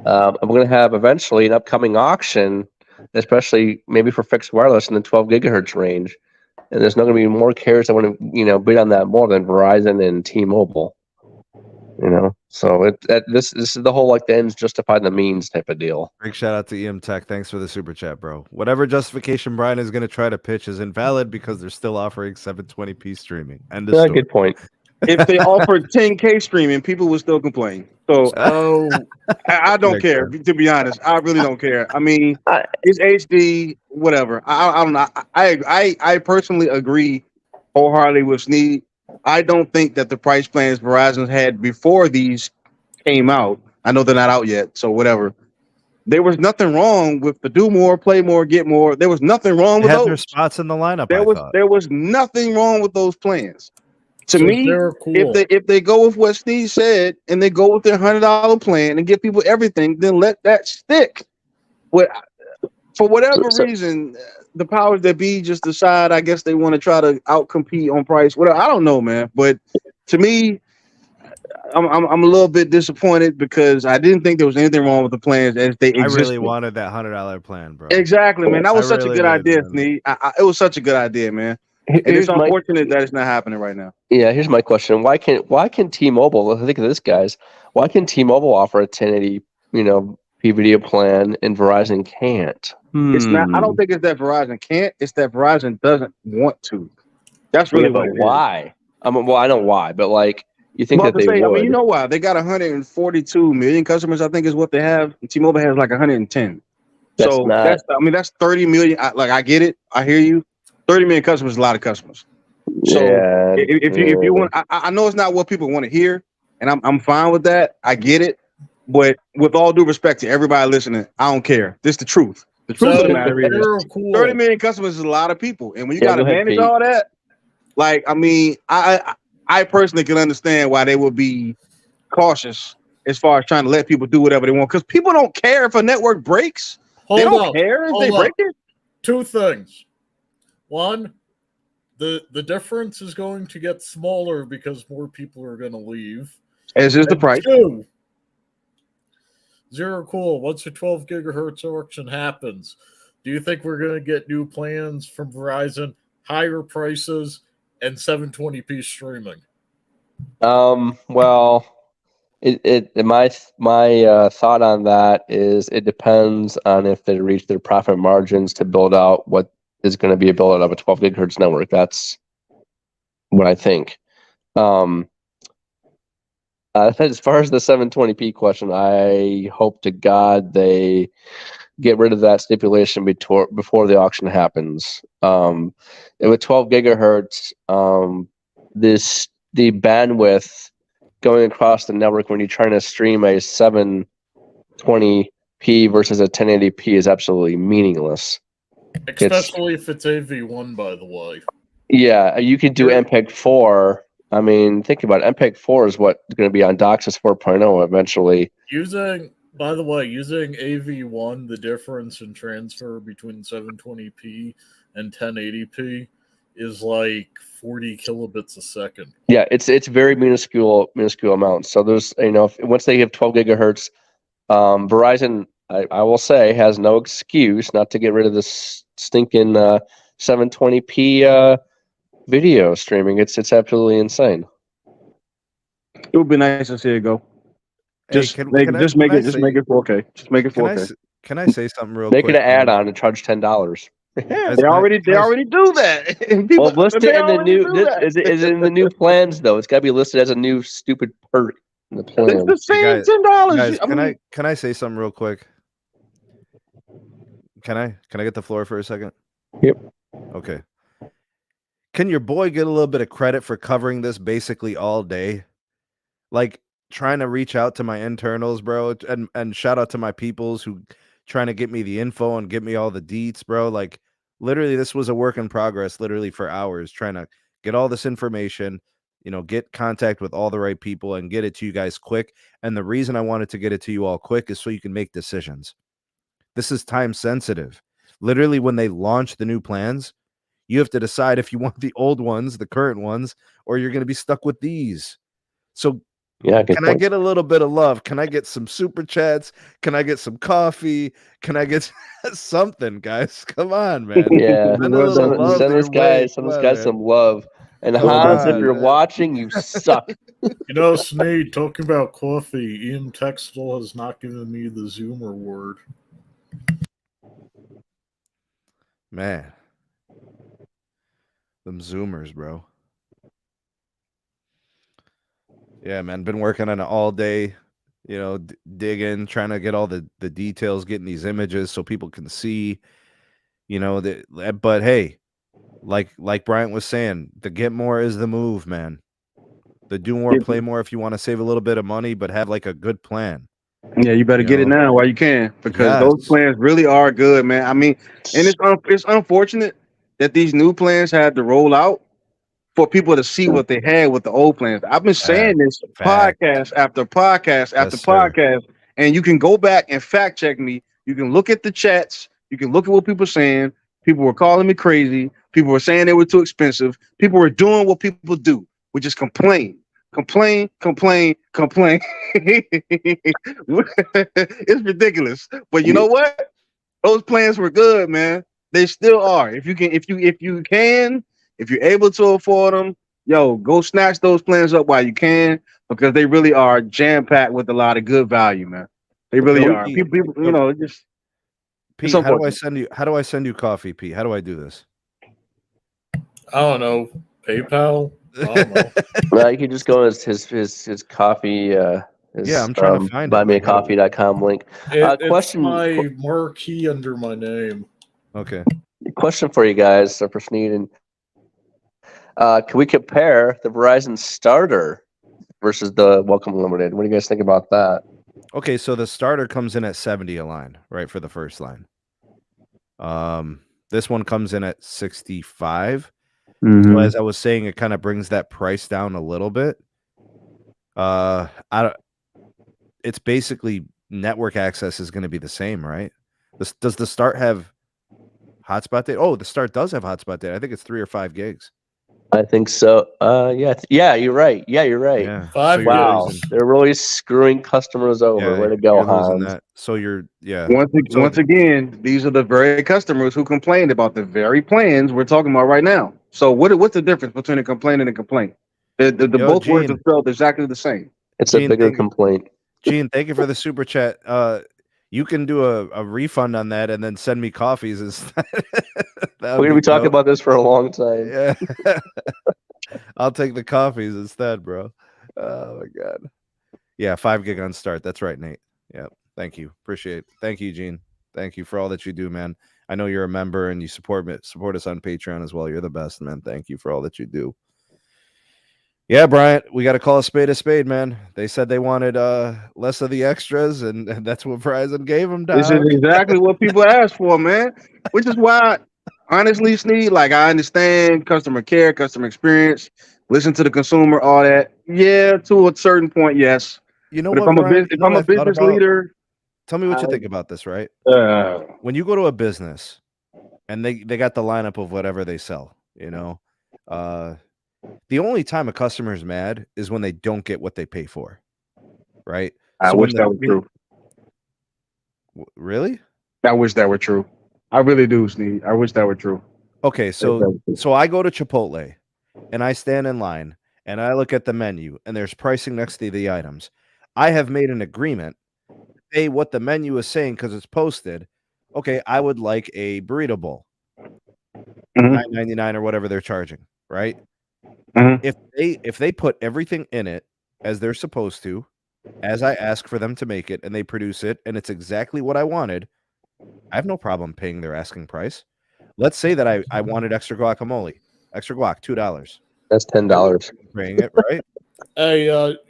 Speaker 1: I'm going to have eventually an upcoming auction, especially maybe for fixed wireless in the 12 gigahertz range, and there's not going to be more carriers that want to bid on that more than Verizon and T-Mobile. So this is the whole the ends justify the means type of deal.
Speaker 3: Big shout out to EM Tech. Thanks for the super chat, bro. Whatever justification Brian is going to try to pitch is invalid because they're still offering 720p streaming. And
Speaker 1: good point.
Speaker 2: If they offered 10K streaming, people would still complain. So I don't care. To be honest, I really don't care. I mean, it's HD, whatever. I don't know. I personally agree wholeheartedly with Sneed. I don't think that the price plans Verizon had before these came out, I know they're not out yet, so whatever. There was nothing wrong with the do more, play more, get more. There was nothing wrong with those.
Speaker 3: Their spots in the lineup.
Speaker 2: There was nothing wrong with those plans. To me, cool. if they go with what Steve said and they go with their $100 plan and give people everything, then let that stick. For whatever reason, the powers that be just decide, I guess they want to try to outcompete on price. Whatever, I don't know, man. But to me, I'm a little bit disappointed because I didn't think there was anything wrong with the plans as they existed.
Speaker 3: I really wanted that $100 plan, bro.
Speaker 2: Exactly, man. That was such a good idea, Sneed. It was such a good idea, man. And it's unfortunate that it's not happening right now.
Speaker 1: Yeah, here's my question: Why can T-Mobile? Think of this, guys. Why can T-Mobile offer a 1080, P video plan and Verizon can't?
Speaker 2: It's not. I don't think it's that Verizon can't. It's that Verizon doesn't want to. That's really what it is.
Speaker 1: Why? I know why, but you think that they would.
Speaker 2: I mean, you know why? They got 142 million customers. I think is what they have. T-Mobile has 110. That's 30 million. I get it. I hear you. 30 million customers is a lot of customers. So if you want, I know it's not what people want to hear, and I'm fine with that. I get it. But with all due respect to everybody listening, I don't care. This is the truth. The truth of the matter is,
Speaker 4: cool.
Speaker 2: 30 million customers is a lot of people, and when you
Speaker 1: Yeah,
Speaker 2: got to
Speaker 1: go ahead,
Speaker 2: manage
Speaker 1: Pete.
Speaker 2: all that, like, I mean, I personally can understand why they would be cautious as far as trying to let people do whatever they want, because people don't care if a network breaks. They don't care if they break it.
Speaker 4: Two things. One, the difference is going to get smaller because more people are going to leave.
Speaker 2: As is the price.
Speaker 4: Two, Zero Cool, once the 12 gigahertz auction happens, do you think we're going to get new plans from Verizon, higher prices, and 720p streaming?
Speaker 1: Well, my thought on that is it depends on if they reach their profit margins to build out what is going to be a build out of a 12 gigahertz network. That's what I think. As far as the 720p question, I hope to God they get rid of that stipulation before the auction happens. And with 12 gigahertz, the bandwidth going across the network when you're trying to stream a 720p versus a 1080p is absolutely meaningless.
Speaker 4: Especially if it's AV1, by the way.
Speaker 1: Yeah, you could do MPEG-4. I mean, think about it. MPEG-4 is what's going to be on DOCSIS 4.0 eventually.
Speaker 4: Using AV1, the difference in transfer between 720p and 1080p is like 40 kilobits a second.
Speaker 1: Yeah, it's very minuscule amounts. So there's, once they give 12 gigahertz, Verizon, I will say, has no excuse not to get rid of this stinking 720p video streaming. It's absolutely insane.
Speaker 2: It would be nice to see it go. Just make it 4K. Just make it 4K.
Speaker 3: Can I say something real
Speaker 1: quick?
Speaker 3: Make
Speaker 1: it an add-on and charge $10.
Speaker 2: They already do that.
Speaker 1: Well, listed in the new. Is it in the new plans though? It's got to be listed as a new stupid perk in the plan.
Speaker 2: It's the same $10.
Speaker 3: Can I say something real quick? Can I get the floor for a second?
Speaker 1: Yep.
Speaker 3: Okay. Can your boy get a little bit of credit for covering this basically all day? Like trying to reach out to my internals, bro, and shout out to my peoples who trying to get me the info and get me all the deets, bro. Like literally this was a work in progress literally for hours trying to get all this information, get contact with all the right people and get it to you guys quick. And the reason I wanted to get it to you all quick is so you can make decisions. This is time sensitive. Literally when they launch the new plans, you have to decide if you want the old ones, the current ones, or you're going to be stuck with these. So
Speaker 1: yeah,
Speaker 3: can I get a little bit of love? Can I get some super chats? Can I get some coffee? Can I get something, guys? Come on, man.
Speaker 1: Yeah, send this guy some love. And Hans, if you're watching, you suck.
Speaker 4: Sneed, talking about coffee, Ian Textel has not given me the Zoomer word.
Speaker 3: Man. Them Zoomers, bro. Yeah, man. Been working on it all day, digging, trying to get all the details, getting these images so people can see, but hey, like Bryant was saying, the get more is the move, man. The do more, play more if you want to save a little bit of money, but have like a good plan.
Speaker 2: Yeah, you better get it now while you can, because those plans really are good, man. I mean, and it's unfortunate that these new plans had to roll out for people to see what they had with the old plans. I've been saying this podcast after podcast after podcast, and you can go back and fact check me. You can look at the chats. You can look at what people are saying. People were calling me crazy. People were saying they were too expensive. People were doing what people do, which is complain. It's ridiculous. But you know what? Those plans were good, man. They still are. If you're able to afford them, go snatch those plans up while you can, because they really are jam-packed with a lot of good value, man. They really are. People, just
Speaker 3: Pete, how do I send you coffee, Pete? How do I do this?
Speaker 4: I don't know. PayPal? I don't know.
Speaker 1: Well, you can just go on his coffee.
Speaker 3: I'm trying to find
Speaker 1: buymeacoffee.com link.
Speaker 4: Question: my marquee under my name.
Speaker 3: Okay.
Speaker 1: Question for you guys, for Sneed, and can we compare the Verizon Starter versus the Welcome Limited? What do you guys think about that?
Speaker 3: Okay, so the starter comes in at 70 a line, right, for the first line. This one comes in at 65. So as I was saying, it kind of brings that price down a little bit. It's basically network access is going to be the same, right? Does the Start have hotspot data? Oh, the Start does have hotspot data. I think it's 3 or 5 gigs.
Speaker 1: I think so. Yeah, you're right. Yeah, you're right.
Speaker 3: Yeah.
Speaker 4: 5
Speaker 3: So you're
Speaker 1: Wow,
Speaker 3: losing.
Speaker 1: they're really screwing customers over.
Speaker 3: Yeah,
Speaker 1: Way to go,
Speaker 3: you're losing
Speaker 1: Hans.
Speaker 3: that. So you're
Speaker 2: Once again, these are the very customers who complained about the very plans we're talking about right now. So what's the difference between a complaint and a complaint? The
Speaker 3: Yo,
Speaker 2: both words are
Speaker 3: Gene.
Speaker 2: spelled exactly the same.
Speaker 1: It's a
Speaker 3: Gene,
Speaker 1: bigger complaint.
Speaker 3: Gene, thank you for the super chat. You can do a refund on that and then send me coffees instead.
Speaker 1: We're gonna be talking about this for a long time.
Speaker 3: Yeah. I'll take the coffees instead, bro. Oh my god. Yeah, 5 gig on Start. That's right, Nate. Yeah. Thank you. Appreciate it. Thank you, Gene. Thank you for all that you do, man. I know you're a member and you support us on Patreon as well. You're the best, man. Thank you for all that you do. Yeah, Bryant, we got to call a spade, man. They said they wanted less of the extras, and that's what Verizon gave them, dog.
Speaker 2: This is exactly what people ask for, man. Which is why, honestly, Sneed, like I understand customer care, customer experience, listen to the consumer, all that. Yeah, to a certain point, yes.
Speaker 3: You know
Speaker 2: But
Speaker 3: what, Brian?
Speaker 2: if I'm a business leader,
Speaker 3: tell me what you think about this, right?
Speaker 2: uh,
Speaker 3: When you go to a business and they got the lineup of whatever they sell, you know, the only time a customer is mad is when they don't get what they pay for, right?
Speaker 2: I wish that was true.
Speaker 3: Really?
Speaker 2: I wish that were true. I really do, Sneed. I wish that were true.
Speaker 3: Okay, so I go to Chipotle and I stand in line and I look at the menu and there's pricing next to the items. I have made an agreement, pay what the menu is saying because it's posted. Okay, I would like a burrito bowl, $9.99 or whatever they're charging, right? If they put everything in it as they're supposed to, as I ask for them to make it, and they produce it, and it's exactly what I wanted, I have no problem paying their asking price. Let's say that I wanted extra guacamole, extra guac, $2.
Speaker 1: That's $10.
Speaker 3: Paying it, right?
Speaker 4: Hey,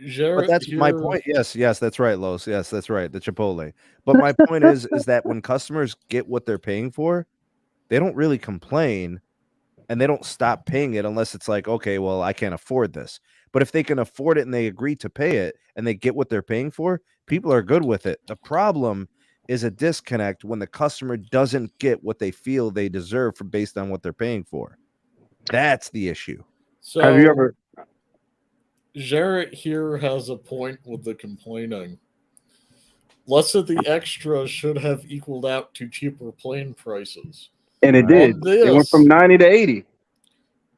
Speaker 4: Jared,
Speaker 3: but that's my point. Yes, that's right, Los. Yes, that's right. The Chipotle. But my point is that when customers get what they're paying for, they don't really complain and they don't stop paying it unless it's like, okay, well, I can't afford this. But if they can afford it and they agree to pay it and they get what they're paying for, people are good with it. The problem is a disconnect when the customer doesn't get what they feel they deserve based on what they're paying for. That's the issue.
Speaker 4: So,
Speaker 2: have you ever?
Speaker 4: Jarrett here has a point with the complaining. Less of the extras should have equaled out to cheaper plane prices.
Speaker 2: And it did. It went from 90 to 80.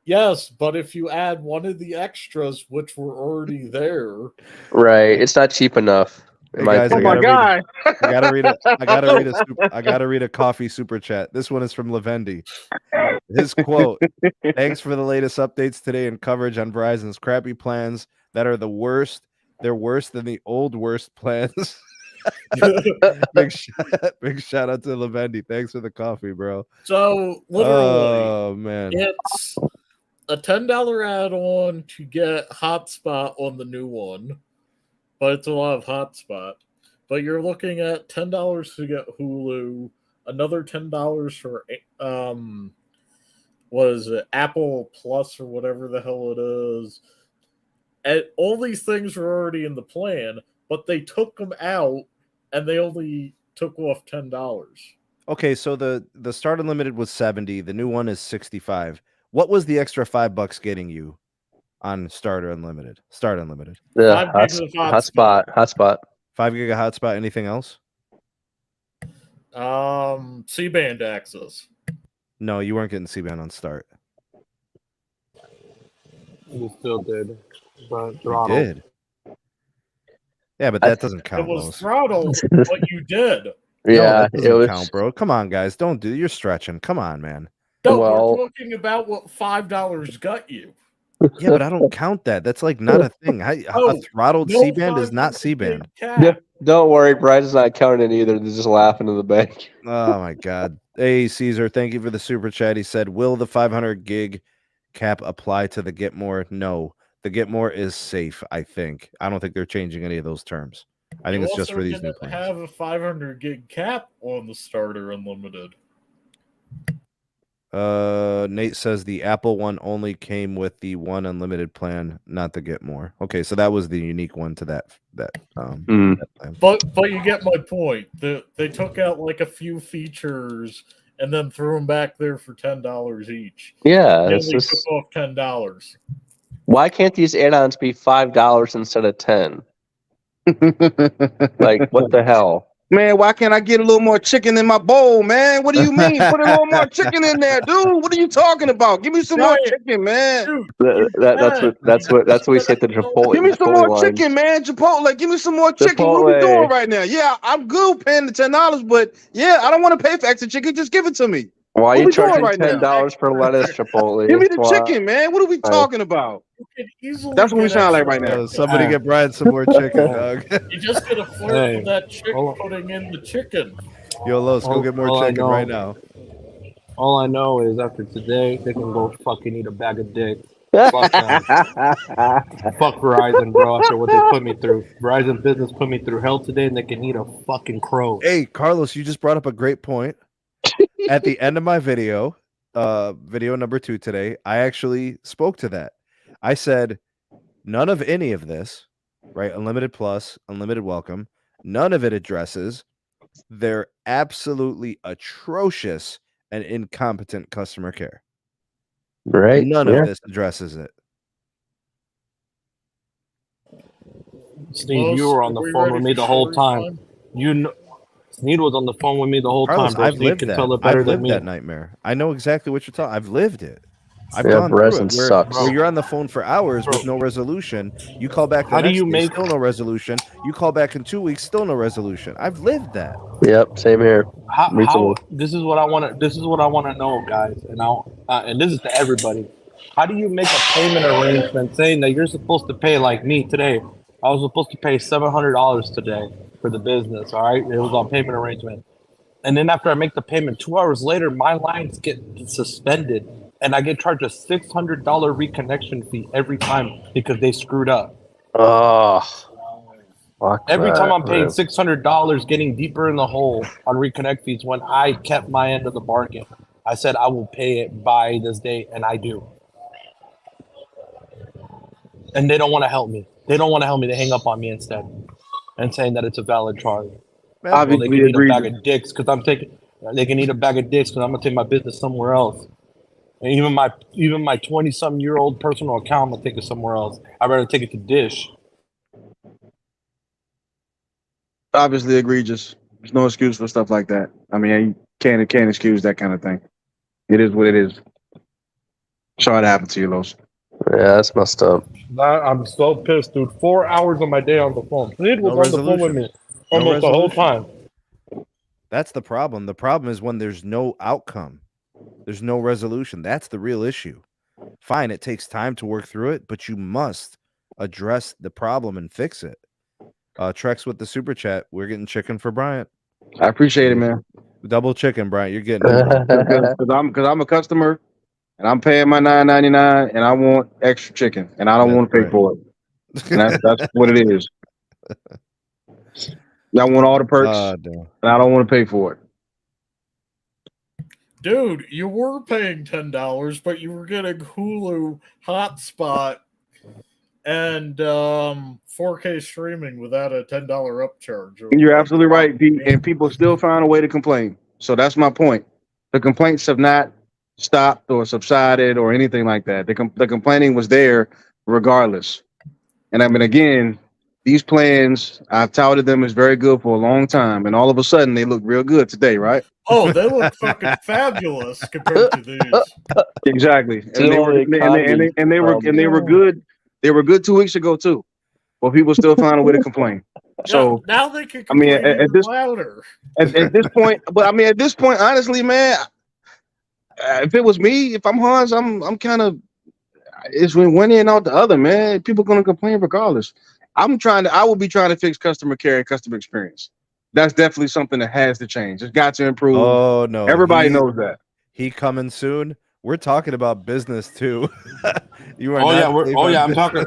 Speaker 4: Yes, but if you add one of the extras, which were already there,
Speaker 1: right? It's not cheap enough.
Speaker 3: Hey guys, I gotta read a coffee super chat. This one is from Lavendi. His quote: "Thanks for the latest updates today and coverage on Verizon's crappy plans that are the worst. They're worse than the old worst plans." big shout out to Lavendi. Thanks for the coffee, bro.
Speaker 4: So literally,
Speaker 3: oh man,
Speaker 4: it's a $10 add-on to get hotspot on the new one, but it's a lot of hotspot. But you're looking at $10 to get Hulu, another $10 for what is it, Apple Plus or whatever the hell it is. And all these things are already in the plan, but they took them out and they only took off $10.
Speaker 3: Okay, so the Start Unlimited was 70, the new one is 65. What was the extra $5 getting you on Start Unlimited?
Speaker 1: The hotspot.
Speaker 3: 5 gig of hotspot. Anything else?
Speaker 4: C-band access.
Speaker 3: No, you weren't getting C-band on Start.
Speaker 5: You still did, but
Speaker 3: throttle. You did. Yeah, but that doesn't count.
Speaker 4: It was throttle, but you did.
Speaker 1: Yeah,
Speaker 3: no, it doesn't count, bro. Come on, guys, don't do. You're stretching. Come on, man.
Speaker 4: No, we're talking about what $5 got you.
Speaker 3: Yeah, but I don't count that. That's like not a thing. A throttled C-band is not C-band.
Speaker 1: Yeah, don't worry, Bryce's not counting it either. They're just laughing in the bank.
Speaker 3: Oh my god. Hey, Caesar, thank you for the super chat. He said, "Will the 500 gig cap apply to the Get More?" No, the Get More is safe. I think. I don't think they're changing any of those terms. I think
Speaker 4: You
Speaker 3: it's just for
Speaker 4: also
Speaker 3: these new
Speaker 4: didn't
Speaker 3: plans.
Speaker 4: have a 500 gig cap on the starter unlimited.
Speaker 3: Nate says the Apple one only came with the one unlimited plan, not the Get More. Okay, so that was the unique one to that
Speaker 1: Mm.
Speaker 3: that plan.
Speaker 4: But you get my point. They took out like a few features and then threw them back there for $10 each.
Speaker 1: Yeah,
Speaker 4: They
Speaker 1: it's
Speaker 4: only
Speaker 1: just
Speaker 4: took off $10.
Speaker 1: why can't these add-ons be $5 instead of 10? Like, what the hell?
Speaker 2: Man, why can't I get a little more chicken in my bowl, man? What do you mean? Put a little more chicken in there, dude. What are you talking about? Give me some more chicken, man.
Speaker 4: Dude,
Speaker 1: That's what we say at the Chipotle.
Speaker 2: Give me some
Speaker 1: Chipotle
Speaker 2: more
Speaker 1: lines.
Speaker 2: chicken, man. Chipotle, give me some more chicken. What are we doing right now? Yeah, I'm good paying the $10, but yeah, I don't want to pay for extra chicken. Just give it to me.
Speaker 1: Why are
Speaker 2: What
Speaker 1: you
Speaker 2: we doing
Speaker 1: charging
Speaker 2: right now?
Speaker 1: $10 for lettuce, Chipotle?
Speaker 2: Give me the
Speaker 1: Why?
Speaker 2: chicken, man. What are we talking about?
Speaker 4: You can easily
Speaker 2: That's what we
Speaker 4: get
Speaker 2: sound like
Speaker 4: extra
Speaker 2: right now.
Speaker 3: Yo, somebody get Brian some more chicken, dog.
Speaker 4: You just gotta flirt
Speaker 5: Hey,
Speaker 4: with that chick
Speaker 5: hold on.
Speaker 4: putting in the chicken.
Speaker 3: Yo, Los, go get more
Speaker 5: all I
Speaker 3: chicken
Speaker 5: know-
Speaker 3: right now.
Speaker 5: All I know is after today, they can go fucking eat a bag of dick. Fuck them. Fuck Verizon, bro, after what they put me through. Verizon Business put me through hell today, and they can eat a fucking crow.
Speaker 3: Hey, Carlos, you just brought up a great point. At the end of my video, video number 2 today, I actually spoke to that. I said, none of any of this, right? Unlimited Plus, Unlimited Welcome, none of it addresses their absolutely atrocious and incompetent customer care.
Speaker 1: Right?
Speaker 3: None of this addresses it.
Speaker 5: Sneed, you were on the phone with me the whole time. You know, Sneed was on the phone with me the whole
Speaker 3: Carlos,
Speaker 5: time, bro.
Speaker 3: I've
Speaker 5: Sneed
Speaker 3: lived
Speaker 5: can
Speaker 3: that.
Speaker 5: tell it better
Speaker 3: I've
Speaker 5: than
Speaker 3: lived
Speaker 5: me.
Speaker 3: that nightmare. I know exactly what you're talking. I've lived it. I've
Speaker 1: Yeah,
Speaker 3: gone through
Speaker 1: Verizon
Speaker 3: it
Speaker 1: sucks.
Speaker 3: where you're on the phone for hours with no resolution. You call back the
Speaker 5: How do
Speaker 3: next
Speaker 5: you
Speaker 3: day,
Speaker 5: make-
Speaker 3: still no resolution. You call back in 2 weeks, still no resolution. I've lived that.
Speaker 1: Yep, same here.
Speaker 5: How this is what I want to know, guys, and this is to everybody. How do you make a payment arrangement saying that you're supposed to pay, like me today? I was supposed to pay $700 today for the business. All right, it was on payment arrangement, and then after I make the payment, 2 hours later, my lines get suspended, and I get charged a $600 reconnection fee every time because they screwed up.
Speaker 1: Oh, fuck
Speaker 5: Every
Speaker 1: that,
Speaker 5: time I'm paying
Speaker 1: man.
Speaker 5: $600, getting deeper in the hole on reconnect fees when I kept my end of the bargain. I said I will pay it by this date, and I do. And they don't want to help me. They don't want to help me. They hang up on me instead and saying that it's a valid charge.
Speaker 3: Man,
Speaker 5: Well, they
Speaker 2: Obviously,
Speaker 5: can eat a
Speaker 2: agreed.
Speaker 5: bag of dicks because I'm taking. They can eat a bag of dicks because I'm gonna take my business somewhere else. And even my 20-some-year-old personal account, I'm gonna take it somewhere else. I'd rather take it to Dish.
Speaker 2: Obviously egregious. There's no excuse for stuff like that. I mean, you can't excuse that kind of thing. It is what it is. Sorry to happen to you, Los.
Speaker 1: Yeah, that's messed up.
Speaker 5: I'm so pissed, dude. 4 hours of my day on the phone. Sneed was
Speaker 3: No
Speaker 5: on the phone with
Speaker 3: resolution.
Speaker 5: me almost the whole time.
Speaker 3: That's the problem. The problem is when there's no outcome, there's no resolution. That's the real issue. Fine, it takes time to work through it, but you must address the problem and fix it. Trex with the super chat. We're getting chicken for Bryant.
Speaker 2: I appreciate it, man.
Speaker 3: Double chicken, Bryant. You're getting it.
Speaker 2: Because I'm a customer and I'm paying my $9.99 and I want extra chicken and I don't want to pay for it. And that's what it is. I want all the perks and I don't want to pay for it.
Speaker 4: Dude, you were paying $10, but you were getting Hulu hotspot and 4K streaming without a $10 upcharge.
Speaker 2: You're absolutely right, Pete. And people still find a way to complain. So that's my point. The complaints have not stopped or subsided or anything like that. The complaining was there regardless. And I mean, again, these plans, I've touted them as very good for a long time. And all of a sudden, they look real good today, right?
Speaker 4: Oh, they look fucking fabulous compared to these.
Speaker 2: Exactly. And they were good. They were good 2 weeks ago too. But people still find a way to complain. So
Speaker 4: now they can complain
Speaker 2: at this
Speaker 4: louder.
Speaker 2: At this point, but I mean, at this point, honestly, man, if it was me, if I'm Hans, I'm kind of it's one in out the other, man. People gonna complain regardless. I will be trying to fix customer care and customer experience. That's definitely something that has to change. It's got to improve.
Speaker 3: Oh no,
Speaker 2: everybody knows that.
Speaker 3: He coming soon. We're talking about business too.
Speaker 5: I'm talking.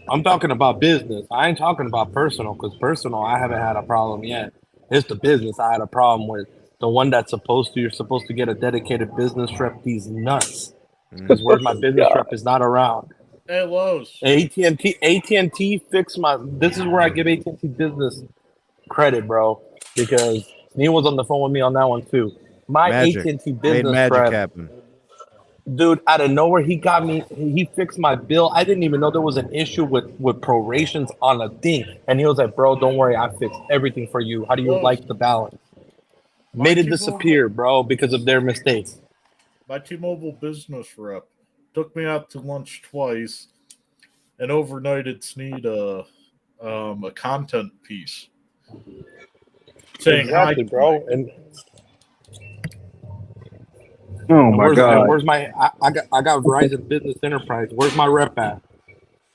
Speaker 5: I'm talking about business. I ain't talking about personal, because personal, I haven't had a problem yet. It's the business I had a problem with. The one that's you're supposed to get a dedicated business rep. He's nuts. Because where's my business rep is not around.
Speaker 4: Hey, Lowe's.
Speaker 5: AT&T fixed my. This is where I give AT&T business credit, bro, because Neil was on the phone with me on that one too. My
Speaker 3: Magic.
Speaker 5: AT&T
Speaker 3: Made
Speaker 5: business
Speaker 3: magic
Speaker 5: rep,
Speaker 3: happen.
Speaker 5: dude, out of nowhere, he fixed my bill. I didn't even know there was an issue with prorations on a thing. And he was like, bro, don't worry, I fixed everything for you. How do you
Speaker 4: Lowe's.
Speaker 5: like the balance?
Speaker 4: My
Speaker 5: Made it
Speaker 4: T-Mobile-
Speaker 5: disappear, bro, because of their mistakes.
Speaker 4: My T-Mobile business rep took me out to lunch twice and overnighted Sneed a content piece saying
Speaker 5: Exactly,
Speaker 4: hi,
Speaker 5: bro. And
Speaker 2: Oh my God.
Speaker 5: where's my I got Verizon Business Enterprise. Where's my rep at?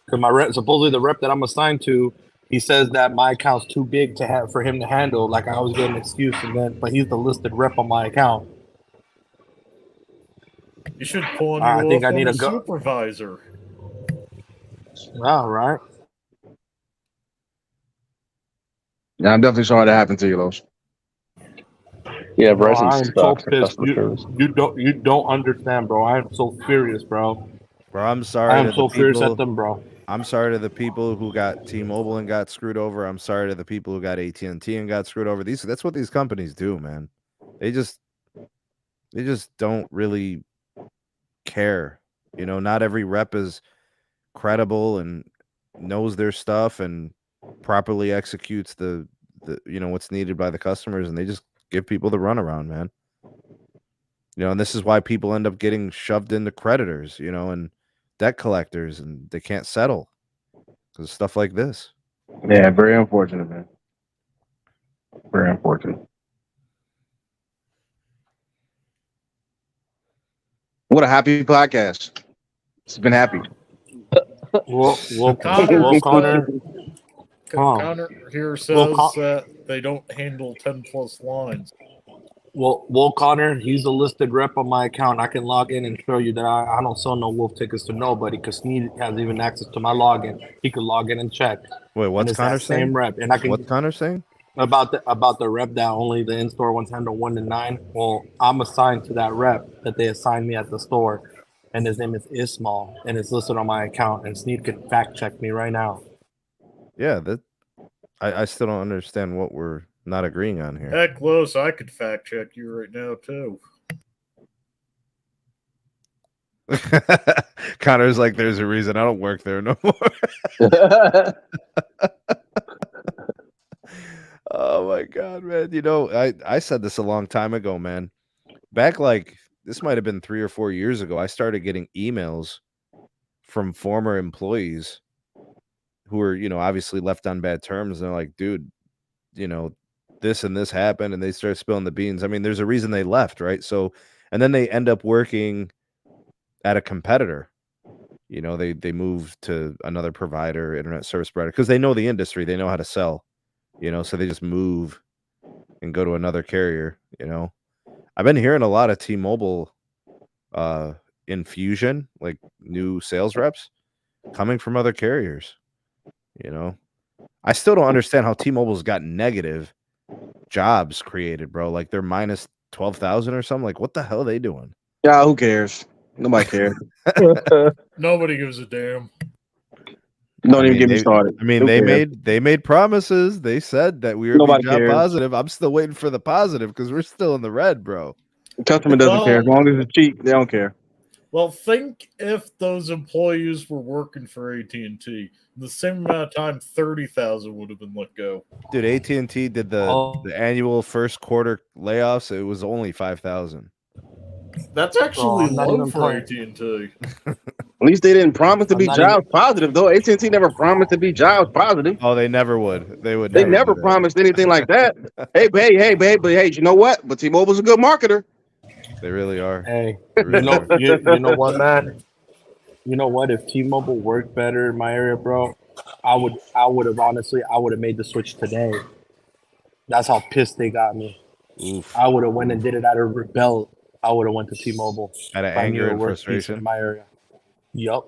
Speaker 5: Because my rep, supposedly the rep that I'm assigned to, he says that my account's too big to have for him to handle. Like I was getting an excuse, and then but he's the listed rep on my account.
Speaker 4: You should pull on
Speaker 5: I
Speaker 4: you
Speaker 5: think
Speaker 4: off
Speaker 5: I need
Speaker 4: on
Speaker 5: a
Speaker 4: a
Speaker 5: go.
Speaker 4: supervisor.
Speaker 5: All right.
Speaker 2: Yeah, I'm definitely sorry that happened to you, Los.
Speaker 1: Yeah,
Speaker 5: Bro,
Speaker 1: Verizon
Speaker 5: I am so
Speaker 1: sucks for
Speaker 5: pissed.
Speaker 1: customer service.
Speaker 5: You don't understand, bro. I am so furious, bro.
Speaker 3: Bro, I'm
Speaker 5: I
Speaker 3: sorry
Speaker 5: am
Speaker 3: to the
Speaker 5: so furious
Speaker 3: people.
Speaker 5: at them, bro.
Speaker 3: I'm sorry to the people who got T-Mobile and got screwed over. I'm sorry to the people who got AT&T and got screwed over. That's what these companies do, man. They just don't really care. You know, not every rep is credible and knows their stuff and properly executes the what's needed by the customers, and they just give people the runaround, man. You know, and this is why people end up getting shoved into creditors, and debt collectors, and they can't settle because of stuff like this.
Speaker 2: Yeah, very unfortunate, man. Very unfortunate. What a happy podcast. It's been happy.
Speaker 5: Well,
Speaker 4: Connor,
Speaker 5: Connor.
Speaker 4: Connor here says that they don't handle 10 plus lines.
Speaker 5: Well, Connor, he's a listed rep on my account. I can log in and show you that I don't sell no wolf tickets to nobody because Sneed has even access to my login. He could log in and check.
Speaker 3: Wait, what's Connor saying?
Speaker 5: Same rep, and I can.
Speaker 3: What's Connor saying?
Speaker 5: About the rep that only the in-store ones handle 1 to 9. Well, I'm assigned to that rep that they assigned me at the store, and his name is Ismail, and it's listed on my account. And Sneed can fact check me right now.
Speaker 3: Yeah, I still don't understand what we're not agreeing on here.
Speaker 4: Heck, Los, I could fact check you right now too.
Speaker 3: Connor's like, there's a reason I don't work there no more. Oh my god, man. You know, I said this a long time ago, man. Back this might have been 3 or 4 years ago, I started getting emails from former employees who were, obviously left on bad terms. And they're like, dude, this and this happened, and they start spilling the beans. I mean, there's a reason they left, right? So, and then they end up working at a competitor. They move to another provider, internet service provider, because they know the industry, they know how to sell. So they just move and go to another carrier. I've been hearing a lot of T-Mobile infusion, like new sales reps coming from other carriers. I still don't understand how T-Mobile's got negative jobs created, bro. Like they're minus 12,000 or something. Like what the hell are they doing?
Speaker 2: Yeah, who cares? Nobody cares.
Speaker 4: Nobody gives a damn.
Speaker 2: Don't even get me started.
Speaker 3: I mean, they made promises. They said that we were job positive. I'm still waiting for the positive because we're still in the red, bro.
Speaker 2: The customer doesn't care. As long as it's cheap, they don't care.
Speaker 4: Well, think if those employees were working for AT&T, the same amount of time, 30,000 would have been let go.
Speaker 3: Dude, AT&T did the annual first quarter layoffs. It was only 5,000.
Speaker 4: That's actually low for AT&T.
Speaker 2: At least they didn't promise to be jobs positive, though. AT&T never promised to be jobs positive.
Speaker 3: Oh, they never would. They would.
Speaker 2: They never promised anything like that. Hey, you know what? But T-Mobile's a good marketer.
Speaker 3: They really are.
Speaker 5: Hey, you know what, man? You know what? If T-Mobile worked better in my area, bro, I would have made the switch today. That's how pissed they got me.
Speaker 3: Oof.
Speaker 5: I would have went and did it out of I would have went to T-Mobile
Speaker 3: out of anger and frustration
Speaker 5: in my area. Yup.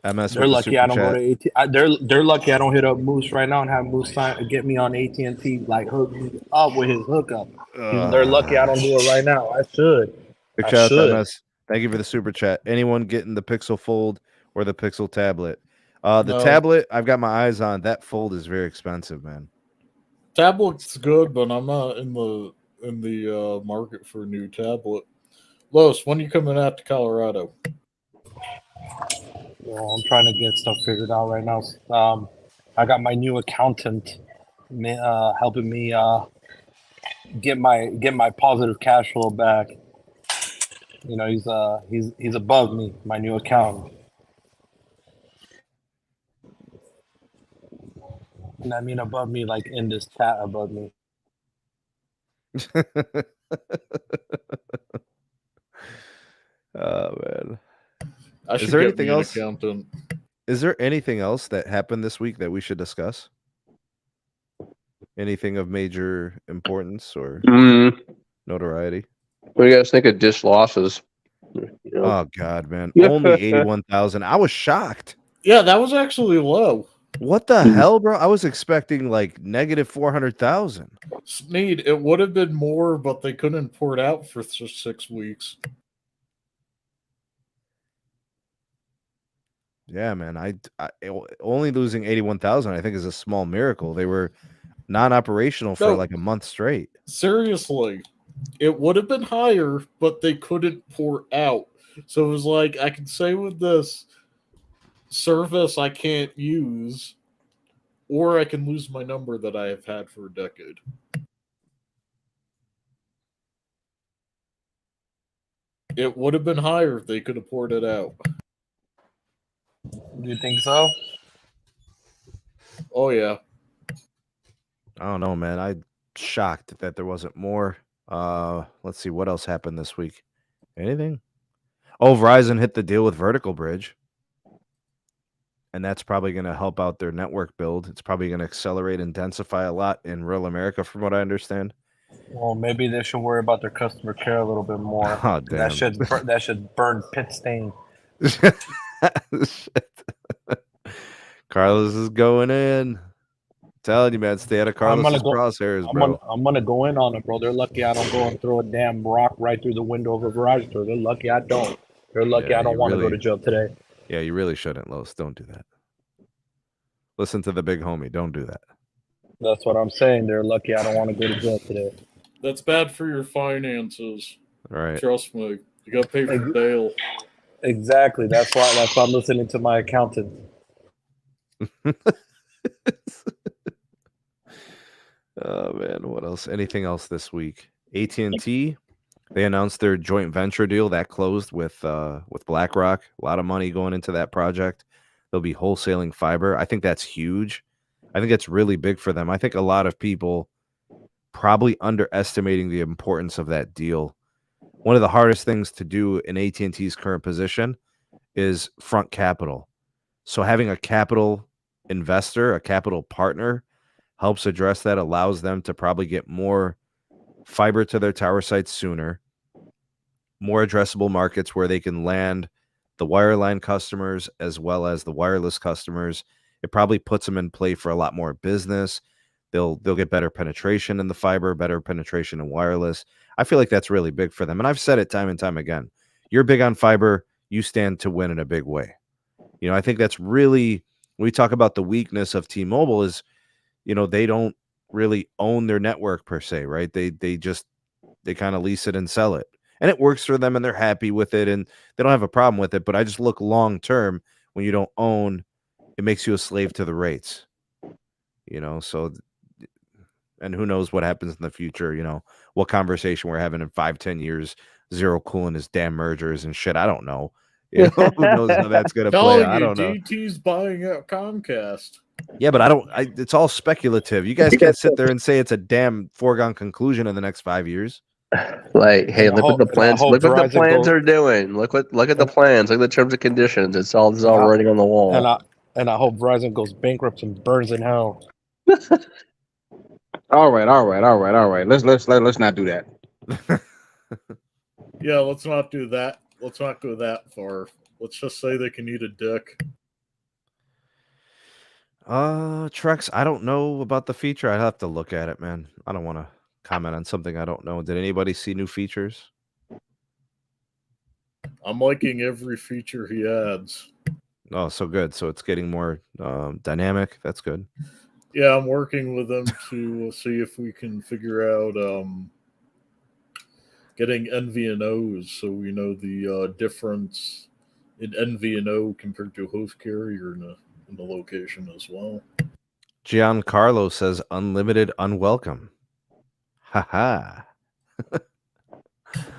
Speaker 3: MS
Speaker 5: They're
Speaker 3: with the
Speaker 5: lucky
Speaker 3: super
Speaker 5: I don't
Speaker 3: chat.
Speaker 5: go to AT. They're lucky I don't hit up Moose right now and have Moose get me on AT&T, like hook me up with his hookup. They're lucky I don't do it right now. I should.
Speaker 3: Big
Speaker 5: I
Speaker 3: shout out to
Speaker 5: should.
Speaker 3: MS. Thank you for the super chat. Anyone getting the Pixel Fold or the Pixel tablet? The tablet, I've got my eyes on. That Fold is very expensive, man.
Speaker 4: Tablet's good, but I'm not in the market for a new tablet. Lois, when are you coming out to Colorado?
Speaker 5: Well, I'm trying to get stuff figured out right now. I got my new accountant helping me get my positive cash flow back. You know, he's above me, my new accountant. And I mean above me, like in this chat above me.
Speaker 3: Oh man.
Speaker 4: Is
Speaker 3: there anything else?
Speaker 4: Accountant.
Speaker 3: Is there anything else that happened this week that we should discuss? Anything of major importance or notoriety?
Speaker 1: What do you guys think of dish losses? You know?
Speaker 3: Oh God, man. Only 81,000. I was shocked.
Speaker 4: Yeah, that was actually low.
Speaker 3: What the hell, bro? I was expecting like negative 400,000.
Speaker 4: Sneed, it would have been more, but they couldn't port out for 6 weeks.
Speaker 3: Yeah, man. I only losing 81,000, I think, is a small miracle. They were non-operational for like a month straight.
Speaker 4: Seriously, it would have been higher, but they couldn't port out. So it was like, I can say with this service I can't use, or I can lose my number that I have had for a decade. It would have been higher if they could have ported out.
Speaker 5: Do you think so?
Speaker 4: Oh, yeah.
Speaker 3: I don't know, man. I'm shocked that there wasn't more. Let's see what else happened this week. Anything? Oh, Verizon hit the deal with Vertical Bridge. And that's probably going to help out their network build. It's probably going to accelerate and densify a lot in rural America, from what I understand.
Speaker 5: Well, maybe they should worry about their customer care a little bit more.
Speaker 3: Oh, damn.
Speaker 5: That should burn pit stain.
Speaker 3: Carlos is going in. I'm telling you, man, stay out of Carlos's crosshairs, bro.
Speaker 5: I'm gonna go in on it, bro. They're lucky I don't go and throw a damn rock right through the window of a Verizon store. They're lucky I don't. They're lucky I don't want to go to jail today.
Speaker 3: Yeah, you really shouldn't, Los. Don't do that. Listen to the big homie. Don't do that. That's
Speaker 5: what I'm saying. They're lucky I don't want to go to jail today.
Speaker 4: That's bad for your finances.
Speaker 3: Right.
Speaker 4: Trust me. You got to pay for bail.
Speaker 5: Exactly. That's why I'm listening to my accountant.
Speaker 3: Oh man, what else? Anything else this week? AT&T, they announced their joint venture deal that closed with BlackRock. A lot of money going into that project. They'll be wholesaling fiber. I think that's huge. I think it's really big for them. I think a lot of people probably underestimating the importance of that deal. One of the hardest things to do in AT&T's current position is front capital. So having a capital investor, a capital partner, helps address that, allows them to probably get more fiber to their tower sites sooner, more addressable markets where they can land the wireline customers as well as the wireless customers. It probably puts them in play for a lot more business. They'll get better penetration in the fiber, better penetration in wireless. I feel like that's really big for them. And I've said it time and time again. You're big on fiber, you stand to win in a big way. You know, I think that's really, when we talk about the weakness of T-Mobile is, you know, they don't really own their network per se, right? They kind of lease it and sell it. And it works for them and they're happy with it and they don't have a problem with it. But I just look long term, when you don't own, it makes you a slave to the rates. You know, so, and who knows what happens in the future, you know, what conversation we're having in 5-10 years, zero cooling his damn mergers and shit. I don't know. You know, who knows how that's going to play? I don't know.
Speaker 4: DT's buying out Comcast.
Speaker 3: Yeah, but it's all speculative. You guys can't sit there and say it's a damn foregone conclusion in the next 5 years.
Speaker 1: Like, hey, look what the plans are doing. Look at the plans. Look at the terms and conditions. It's all writing on the wall.
Speaker 5: And I hope Verizon goes bankrupt and burns in hell.
Speaker 2: All right. Let's not do that.
Speaker 4: Yeah, let's not do that. Let's not go that far. Let's just say they can eat a dick.
Speaker 3: Trex, I don't know about the feature. I'd have to look at it, man. I don't want to comment on something I don't know. Did anybody see new features?
Speaker 4: I'm liking every feature he adds.
Speaker 3: Oh, so good. So it's getting more dynamic. That's good.
Speaker 4: Yeah, I'm working with them to see if we can figure out getting NVNOs so we know the difference in NVNO compared to host carrier in the location as well.
Speaker 3: Giancarlo says unlimited unwelcome. Haha.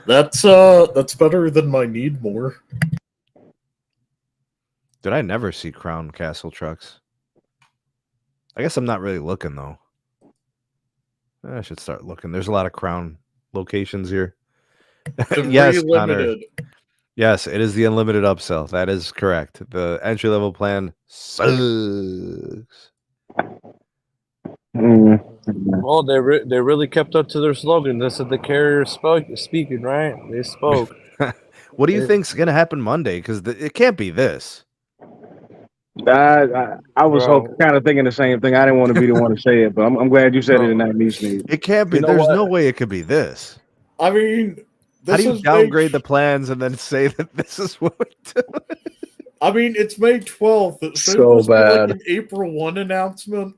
Speaker 4: That's better than my need more.
Speaker 3: Did I never see Crown Castle trucks? I guess I'm not really looking though. I should start looking. There's a lot of Crown locations here. Yes, Connor.
Speaker 4: Limited.
Speaker 3: Yes, it is the unlimited upsell. That is correct. The entry level plan sucks.
Speaker 5: Well, they really kept up to their slogan. This is the carrier speaking, right? They spoke.
Speaker 3: What do you think's going to happen Monday? Because it can't be this.
Speaker 2: I was kind of thinking the same thing. I didn't want to be the one to say it, but I'm glad you said it and not me, Sneed.
Speaker 3: It can't be. There's no way it could be this.
Speaker 4: I mean,
Speaker 3: how do you downgrade the plans and then say that this is what we do?
Speaker 4: I mean, it's May 12th. It's
Speaker 1: so bad.
Speaker 4: Like an April 1 announcement.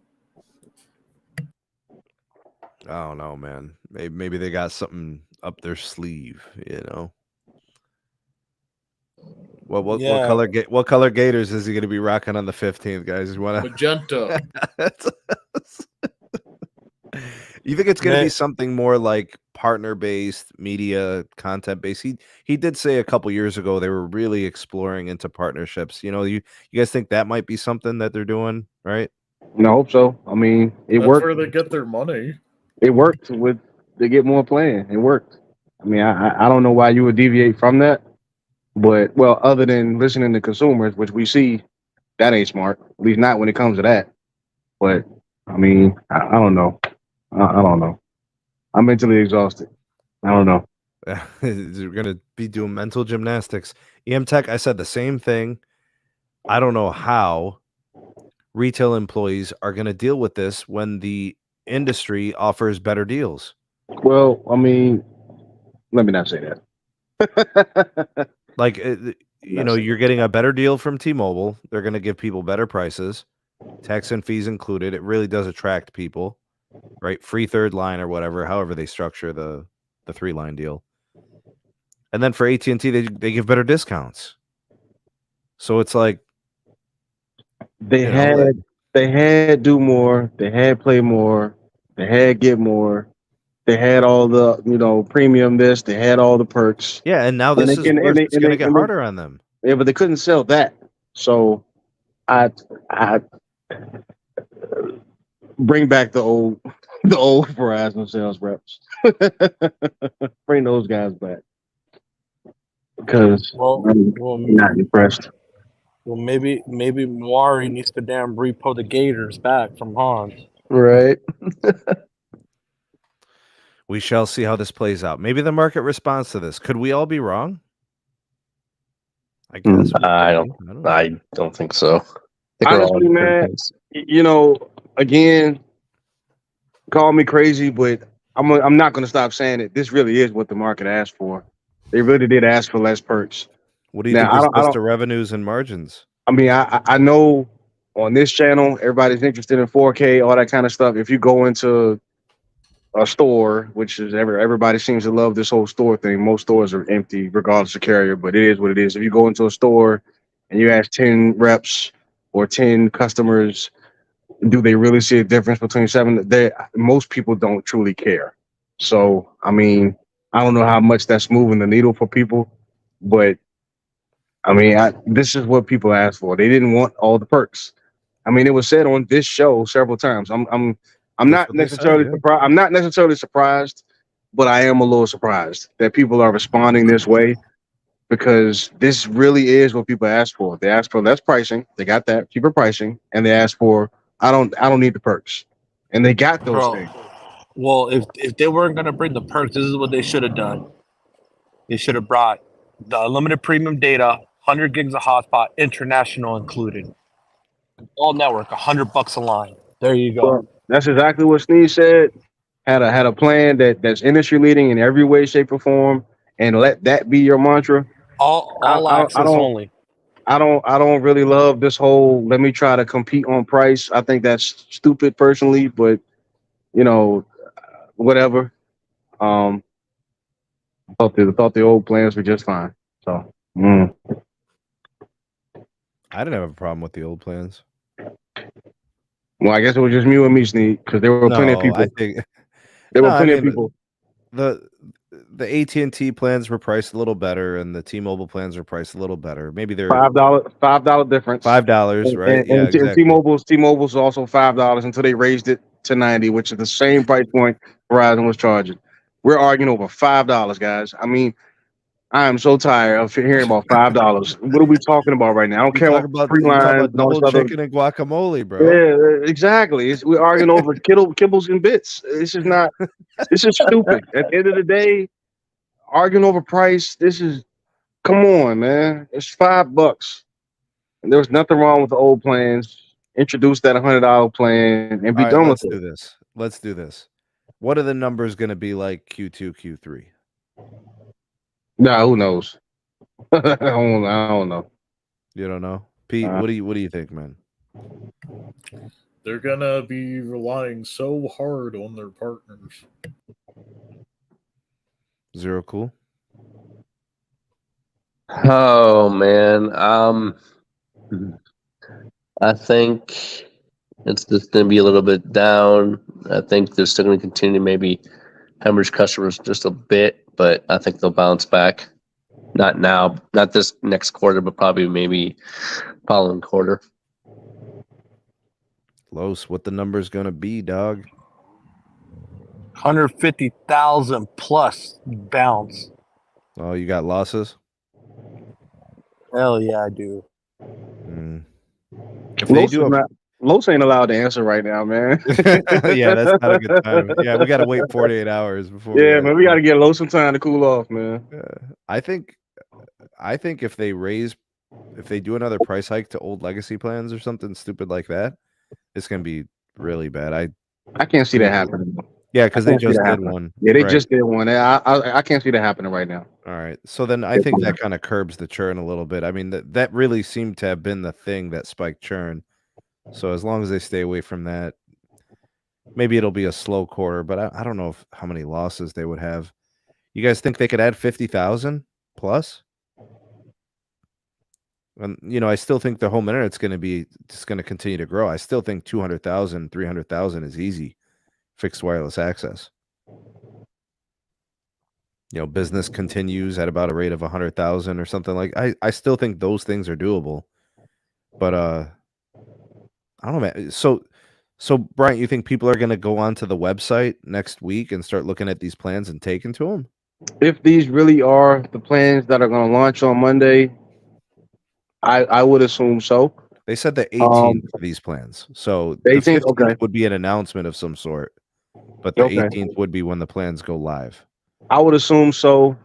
Speaker 3: I don't know, man. Maybe they got something up their sleeve, you know. What color Gators is he going to be rocking on the 15th, guys? You want
Speaker 4: magenta?
Speaker 3: You think it's going to be something more like partner-based, media content-based? He did say a couple years ago they were really exploring into partnerships. You know, you guys think that might be something that they're doing, right?
Speaker 2: I hope so. I mean,
Speaker 4: That's
Speaker 2: worked.
Speaker 4: where they get their money.
Speaker 2: It worked they get more playing. It worked. I mean, I don't know why you would deviate from that. But, well, other than listening to consumers, which we see, that ain't smart. At least not when it comes to that. But, I mean, I don't know. I don't know. I'm mentally exhausted. I don't know.
Speaker 3: We're going to be doing mental gymnastics. EM Tech, I said the same thing. I don't know how retail employees are going to deal with this when the industry offers better deals.
Speaker 2: Well, I mean, let me not say that.
Speaker 3: Like, you know, you're getting a better deal from T-Mobile. They're going to give people better prices, tax and fees included. It really does attract people, right? Free third line or whatever, however they structure the 3-line deal. And then for AT&T, they give better discounts. So it's like
Speaker 2: they had do more, they had play more, they had get more. They had all the, you know, premium this. They had all the perks.
Speaker 3: Yeah, and now this is worse. It's going to get harder on them.
Speaker 2: Yeah, but they couldn't sell that. So I bring back the old Verizon sales reps. Bring those guys back. Because I'm not impressed.
Speaker 5: Well, maybe Maury needs to damn repo the Gators back from Hans.
Speaker 1: Right.
Speaker 3: We shall see how this plays out. Maybe the market responds to this. Could we all be wrong? I guess.
Speaker 1: I don't think so.
Speaker 2: Honestly, man, you know, again, call me crazy, but I'm not going to stop saying it. This really is what the market asked for. They really did ask for less perks.
Speaker 3: What do you think this does to revenues and margins?
Speaker 2: I mean, I know on this channel, everybody's interested in 4K, all that kind of stuff. If you go into a store, which is everybody seems to love this whole store thing. Most stores are empty, regardless of carrier, but it is what it is. If you go into a store and you ask 10 reps or 10 customers, do they really see a difference between 7? Most people don't truly care. So, I mean, I don't know how much that's moving the needle for people, but I mean, this is what people asked for. They didn't want all the perks. I mean, it was said on this show several times. I'm not necessarily surprised. I'm not necessarily surprised, but I am a little surprised that people are responding this way, because this really is what people asked for. They asked for less pricing. They got that, cheaper pricing, and they asked for I don't need the perks, and they got those things.
Speaker 5: Well, if they weren't gonna bring the perks, this is what they should have done. They should have brought the unlimited premium data, 100 gigs of hotspot, international included. All network, $100 a line. There you go.
Speaker 2: Well, that's exactly what Sneed said. Had a plan that's industry leading in every way, shape, or form, and let that be your mantra.
Speaker 5: All access only.
Speaker 2: I don't really love this whole let me try to compete on price. I think that's stupid personally, but whatever. Thought the old plans were just fine. So
Speaker 3: I didn't have a problem with the old plans.
Speaker 2: well, I guess it was just me and me, Sneak, because there were plenty of people.
Speaker 3: I think
Speaker 2: there were plenty of people.
Speaker 3: The AT&T plans were priced a little better, and the T-Mobile plans are priced a little better. Maybe they're
Speaker 2: $5 difference.
Speaker 3: $5, right?
Speaker 2: And
Speaker 3: exactly.
Speaker 2: T-Mobile's also $5 until they raised it to $90, which is the same price point Verizon was charging. We're arguing over $5, guys. I mean, I am so tired of hearing about $5. What are we talking about right now? I don't care about free lines,
Speaker 3: double chicken and guacamole, bro.
Speaker 2: Yeah, exactly. We're arguing over kibbles and bits. This is not. This is stupid. At the end of the day, arguing over price. Come on, man. It's $5. And there was nothing wrong with the old plans. Introduce that $100 plan and be done with it.
Speaker 3: Let's do this. What are the numbers going to be like Q2, Q3?
Speaker 2: Nah, who knows? I don't know.
Speaker 3: You don't know, Pete. What do you think, man?
Speaker 4: They're gonna be relying so hard on their partners.
Speaker 3: Zero cool.
Speaker 1: Oh man, I think it's just going to be a little bit down. I think they're still going to continue to maybe hemorrhage customers just a bit, but I think they'll bounce back. Not now, not this next quarter, but probably maybe following quarter.
Speaker 3: Los, what the number's going to be, dog?
Speaker 5: 150,000 plus bounce.
Speaker 3: Oh, you got losses?
Speaker 5: Hell yeah, I do.
Speaker 3: If they do,
Speaker 2: Los ain't allowed to answer right now, man.
Speaker 3: Yeah, that's not a good time. Yeah, we got to wait 48 hours before.
Speaker 2: Yeah, man, we got to get Los some time to cool off, man.
Speaker 3: I think if they do another price hike to old legacy plans or something stupid like that, it's gonna be really bad. I
Speaker 2: can't see that happening.
Speaker 3: Yeah, because they just did one.
Speaker 2: Yeah, they just did one. I can't see that happening right now.
Speaker 3: All right, so then I think that kind of curbs the churn a little bit. I mean, that really seemed to have been the thing that spiked churn. So as long as they stay away from that, maybe it'll be a slow quarter. But I don't know how many losses they would have. You guys think they could add 50,000 plus? And I still think the home internet's going to continue to grow. I still think 200,000, 300,000 is easy fixed wireless access. Business continues at about a rate of 100,000 or something like. I still think those things are doable, but I don't know, man. So Bryant, you think people are going to go onto the website next week and start looking at these plans and taking to them?
Speaker 2: If these really are the plans that are going to launch on Monday, I would assume so.
Speaker 3: They said the 18th for these plans. So the 15th would be an announcement of some sort, but the 18th would be when the plans go live.
Speaker 2: I would assume so,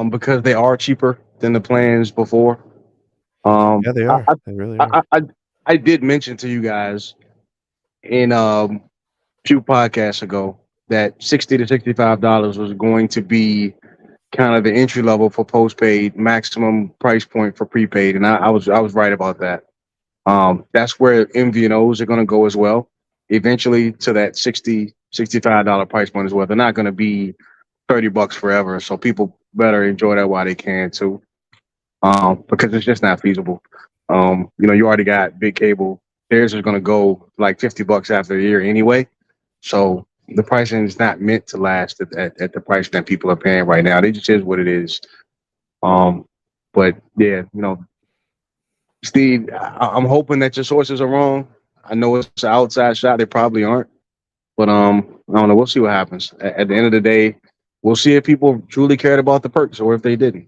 Speaker 2: because they are cheaper than the plans before.
Speaker 3: Yeah, they are. They really are.
Speaker 2: I did mention to you guys in a few podcasts ago that $60 to $65 was going to be kind of the entry level for postpaid, maximum price point for prepaid, and I was right about that. That's where MVNOs are going to go as well, eventually to that $60, $65 price point as well. They're not going to be $30 forever, so people better enjoy that while they can too, because it's just not feasible. You already got big cable. Theirs is going to go like $50 after a year anyway, so the pricing is not meant to last at the price that people are paying right now. It just is what it is. But yeah, Steve, I'm hoping that your sources are wrong. I know it's an outside shot. They probably aren't. But I don't know. We'll see what happens. At the end of the day, we'll see if people truly cared about the perks or if they didn't.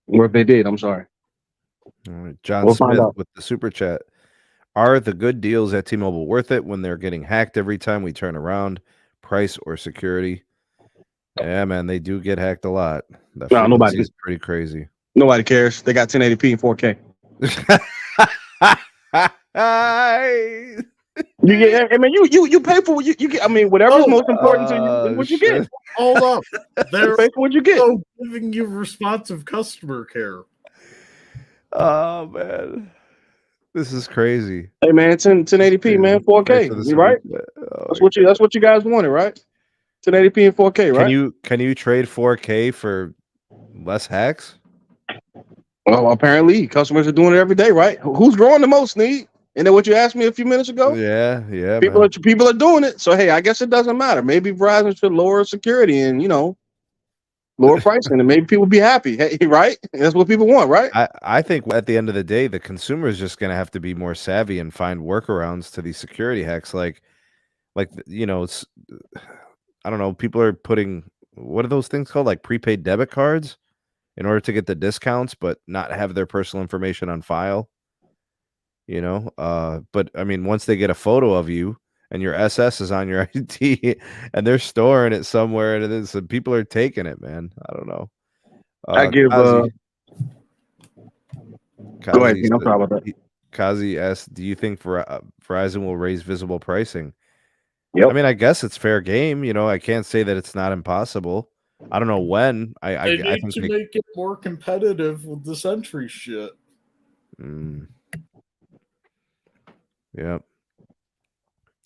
Speaker 2: Or if they did, I'm sorry.
Speaker 3: All right. John Smith with the super chat. Are the good deals at T-Mobile worth it when they're getting hacked every time we turn around? Price or security? Yeah, man, they do get hacked a lot. Nobody is pretty crazy.
Speaker 2: Nobody cares. They got 1080p and 4K. You get. I mean, you pay for what you get. I mean, whatever's most important to you is what you get.
Speaker 4: Hold up. They're
Speaker 2: You pay for what you get.
Speaker 4: also giving you responsive customer care.
Speaker 3: Oh man, this is crazy.
Speaker 2: Hey man, 1080p, man, 4K. You right? That's what you guys wanted, right? 1080p and 4K, right?
Speaker 3: Can you trade 4K for less hacks?
Speaker 2: Well, apparently customers are doing it every day, right? Who's growing the most, Sneed? And then what you asked me a few minutes ago?
Speaker 3: Yeah.
Speaker 2: People are doing it. So hey, I guess it doesn't matter. Maybe Verizon should lower security and lower pricing, and maybe people be happy. Hey, right? That's what people want, right?
Speaker 3: I think at the end of the day, the consumer is just going to have to be more savvy and find workarounds to these security hacks. Like it's, I don't know. People are putting, what are those things called? Like prepaid debit cards in order to get the discounts, but not have their personal information on file. But I mean, once they get a photo of you and your SS is on your ID and they're storing it somewhere, and it is, and people are taking it, man. I don't know.
Speaker 2: I give.
Speaker 3: Kazi,
Speaker 2: Go ahead, Pete, I'm sorry about that.
Speaker 3: Kazi asks, "Do you think Verizon will raise visible pricing?"
Speaker 2: Yep.
Speaker 3: I mean, I guess it's fair game. I can't say that it's not impossible. I don't know when.
Speaker 4: They need to make it more competitive with the Sentry shit.
Speaker 3: Yep.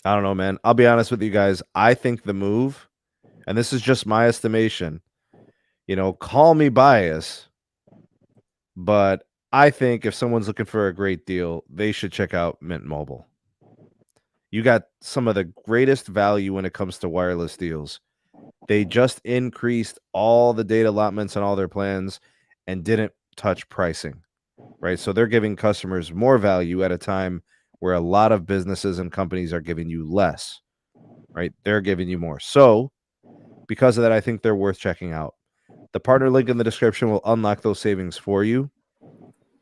Speaker 3: I don't know, man. I'll be honest with you guys. I think the move, and this is just my estimation, call me biased, but I think if someone's looking for a great deal, they should check out Mint Mobile. You got some of the greatest value when it comes to wireless deals. They just increased all the data allotments and all their plans and didn't touch pricing, right? So they're giving customers more value at a time where a lot of businesses and companies are giving you less, right? They're giving you more. So because of that, I think they're worth checking out. The partner link in the description will unlock those savings for you,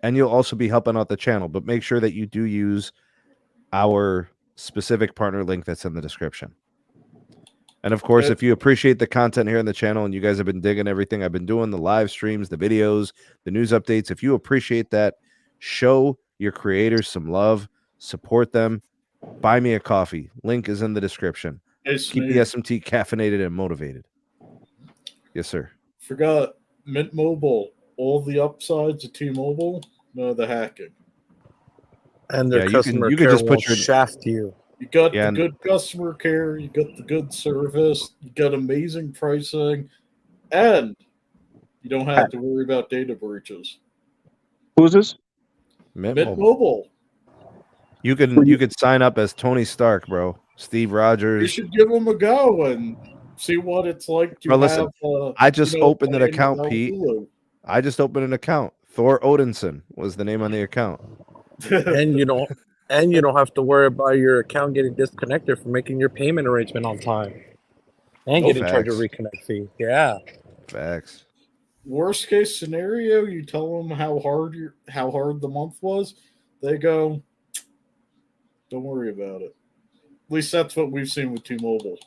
Speaker 3: and you'll also be helping out the channel, but make sure that you do use our specific partner link that's in the description. And of course, if you appreciate the content here on the channel and you guys have been digging everything I've been doing, the live streams, the videos, the news updates, if you appreciate that, show your creators some love, support them, buy me a coffee. Link is in the description. Keep the SMT caffeinated and motivated. Yes, sir.
Speaker 4: Forgot Mint Mobile, all the upsides of T-Mobile, no, the hacking.
Speaker 5: And their customer care just put your shaft you.
Speaker 4: You got the good customer care, you got the good service, you got amazing pricing, and you don't have to worry about data breaches.
Speaker 2: Who's this?
Speaker 4: Mint Mobile.
Speaker 3: You could sign up as Tony Stark, bro. Steve Rogers.
Speaker 4: You should give them a go and see what it's like to
Speaker 3: listen, I just opened an account, Pete. I just opened an account. Thor Odinson was the name on the account.
Speaker 5: And you don't have to worry about your account getting disconnected from making your payment arrangement on time. And getting charged a reconnect fee. Yeah.
Speaker 3: Facts.
Speaker 4: Worst case scenario, you tell them how hard the month was. They go, don't worry about it. At least that's what we've seen with T-Mobile.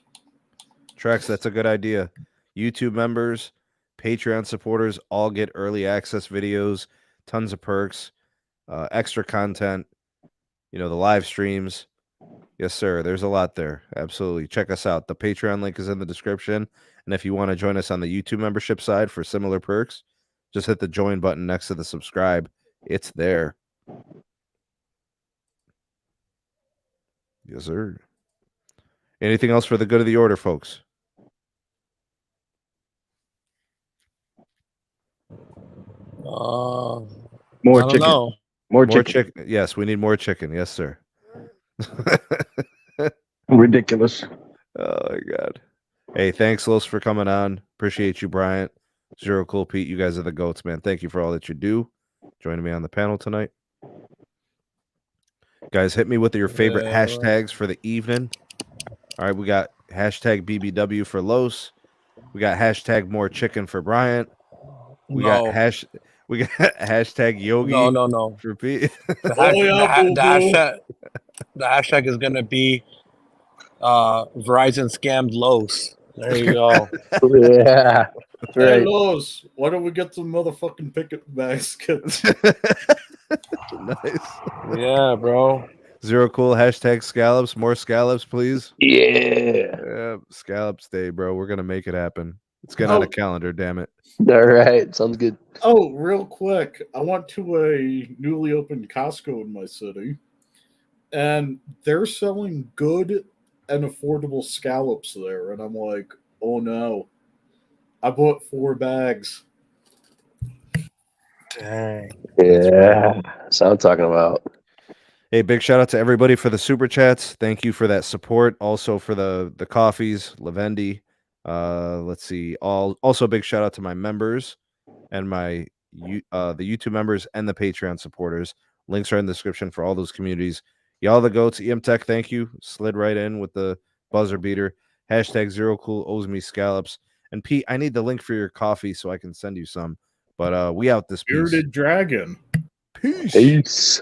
Speaker 3: Trex, that's a good idea. YouTube members, Patreon supporters all get early access videos, tons of perks, extra content, the live streams. Yes, sir. There's a lot there. Absolutely. Check us out. The Patreon link is in the description. And if you want to join us on the YouTube membership side for similar perks, just hit the join button next to the subscribe. It's there. Yes, sir. Anything else for the good of the order, folks?
Speaker 2: More chicken.
Speaker 5: Know.
Speaker 2: More chicken.
Speaker 3: Yes, we need more chicken. Yes, sir.
Speaker 2: Ridiculous.
Speaker 3: Oh my God. Hey, thanks, Los, for coming on. Appreciate you, Bryant. Zero Cool Pete. You guys are the goats, man. Thank you for all that you do. Joining me on the panel tonight. Guys, hit me with your favorite hashtags for the evening. All right, we got hashtag BBW for Los. We got hashtag more chicken for Bryant. We got hashtag Yogi.
Speaker 5: No.
Speaker 3: For Pete.
Speaker 5: The hashtag is gonna be Verizon scammed Los. There you go.
Speaker 2: Yeah.
Speaker 4: That's right. Hey, Los, why don't we get some motherfucking picket baskets?
Speaker 3: Nice.
Speaker 5: Yeah, bro.
Speaker 3: Zero Cool, hashtag scallops. More scallops, please.
Speaker 1: Yeah.
Speaker 3: Scallops Day, bro. We're gonna make it happen. Let's get on a calendar, damn it.
Speaker 1: All right. Sounds good.
Speaker 4: Oh, real quick. I went to a newly opened Costco in my city, and they're selling good and affordable scallops there. And I'm like, oh no. I bought 4 bags.
Speaker 5: Dang.
Speaker 1: Yeah. That's what I'm talking about.
Speaker 3: Hey, big shout out to everybody for the super chats. Thank you for that support. Also for the coffees, Lavendi. Let's see. Also big shout out to my members and my the YouTube members and the Patreon supporters. Links are in the description for all those communities. Y'all the goats. EM Tech, thank you. Slid right in with the buzzer beater. Hashtag Zero Cool owes me scallops. And Pete, I need the link for your coffee so I can send you some. But we out this piece.
Speaker 4: Bearded Dragon.
Speaker 3: Peace.
Speaker 1: Peace.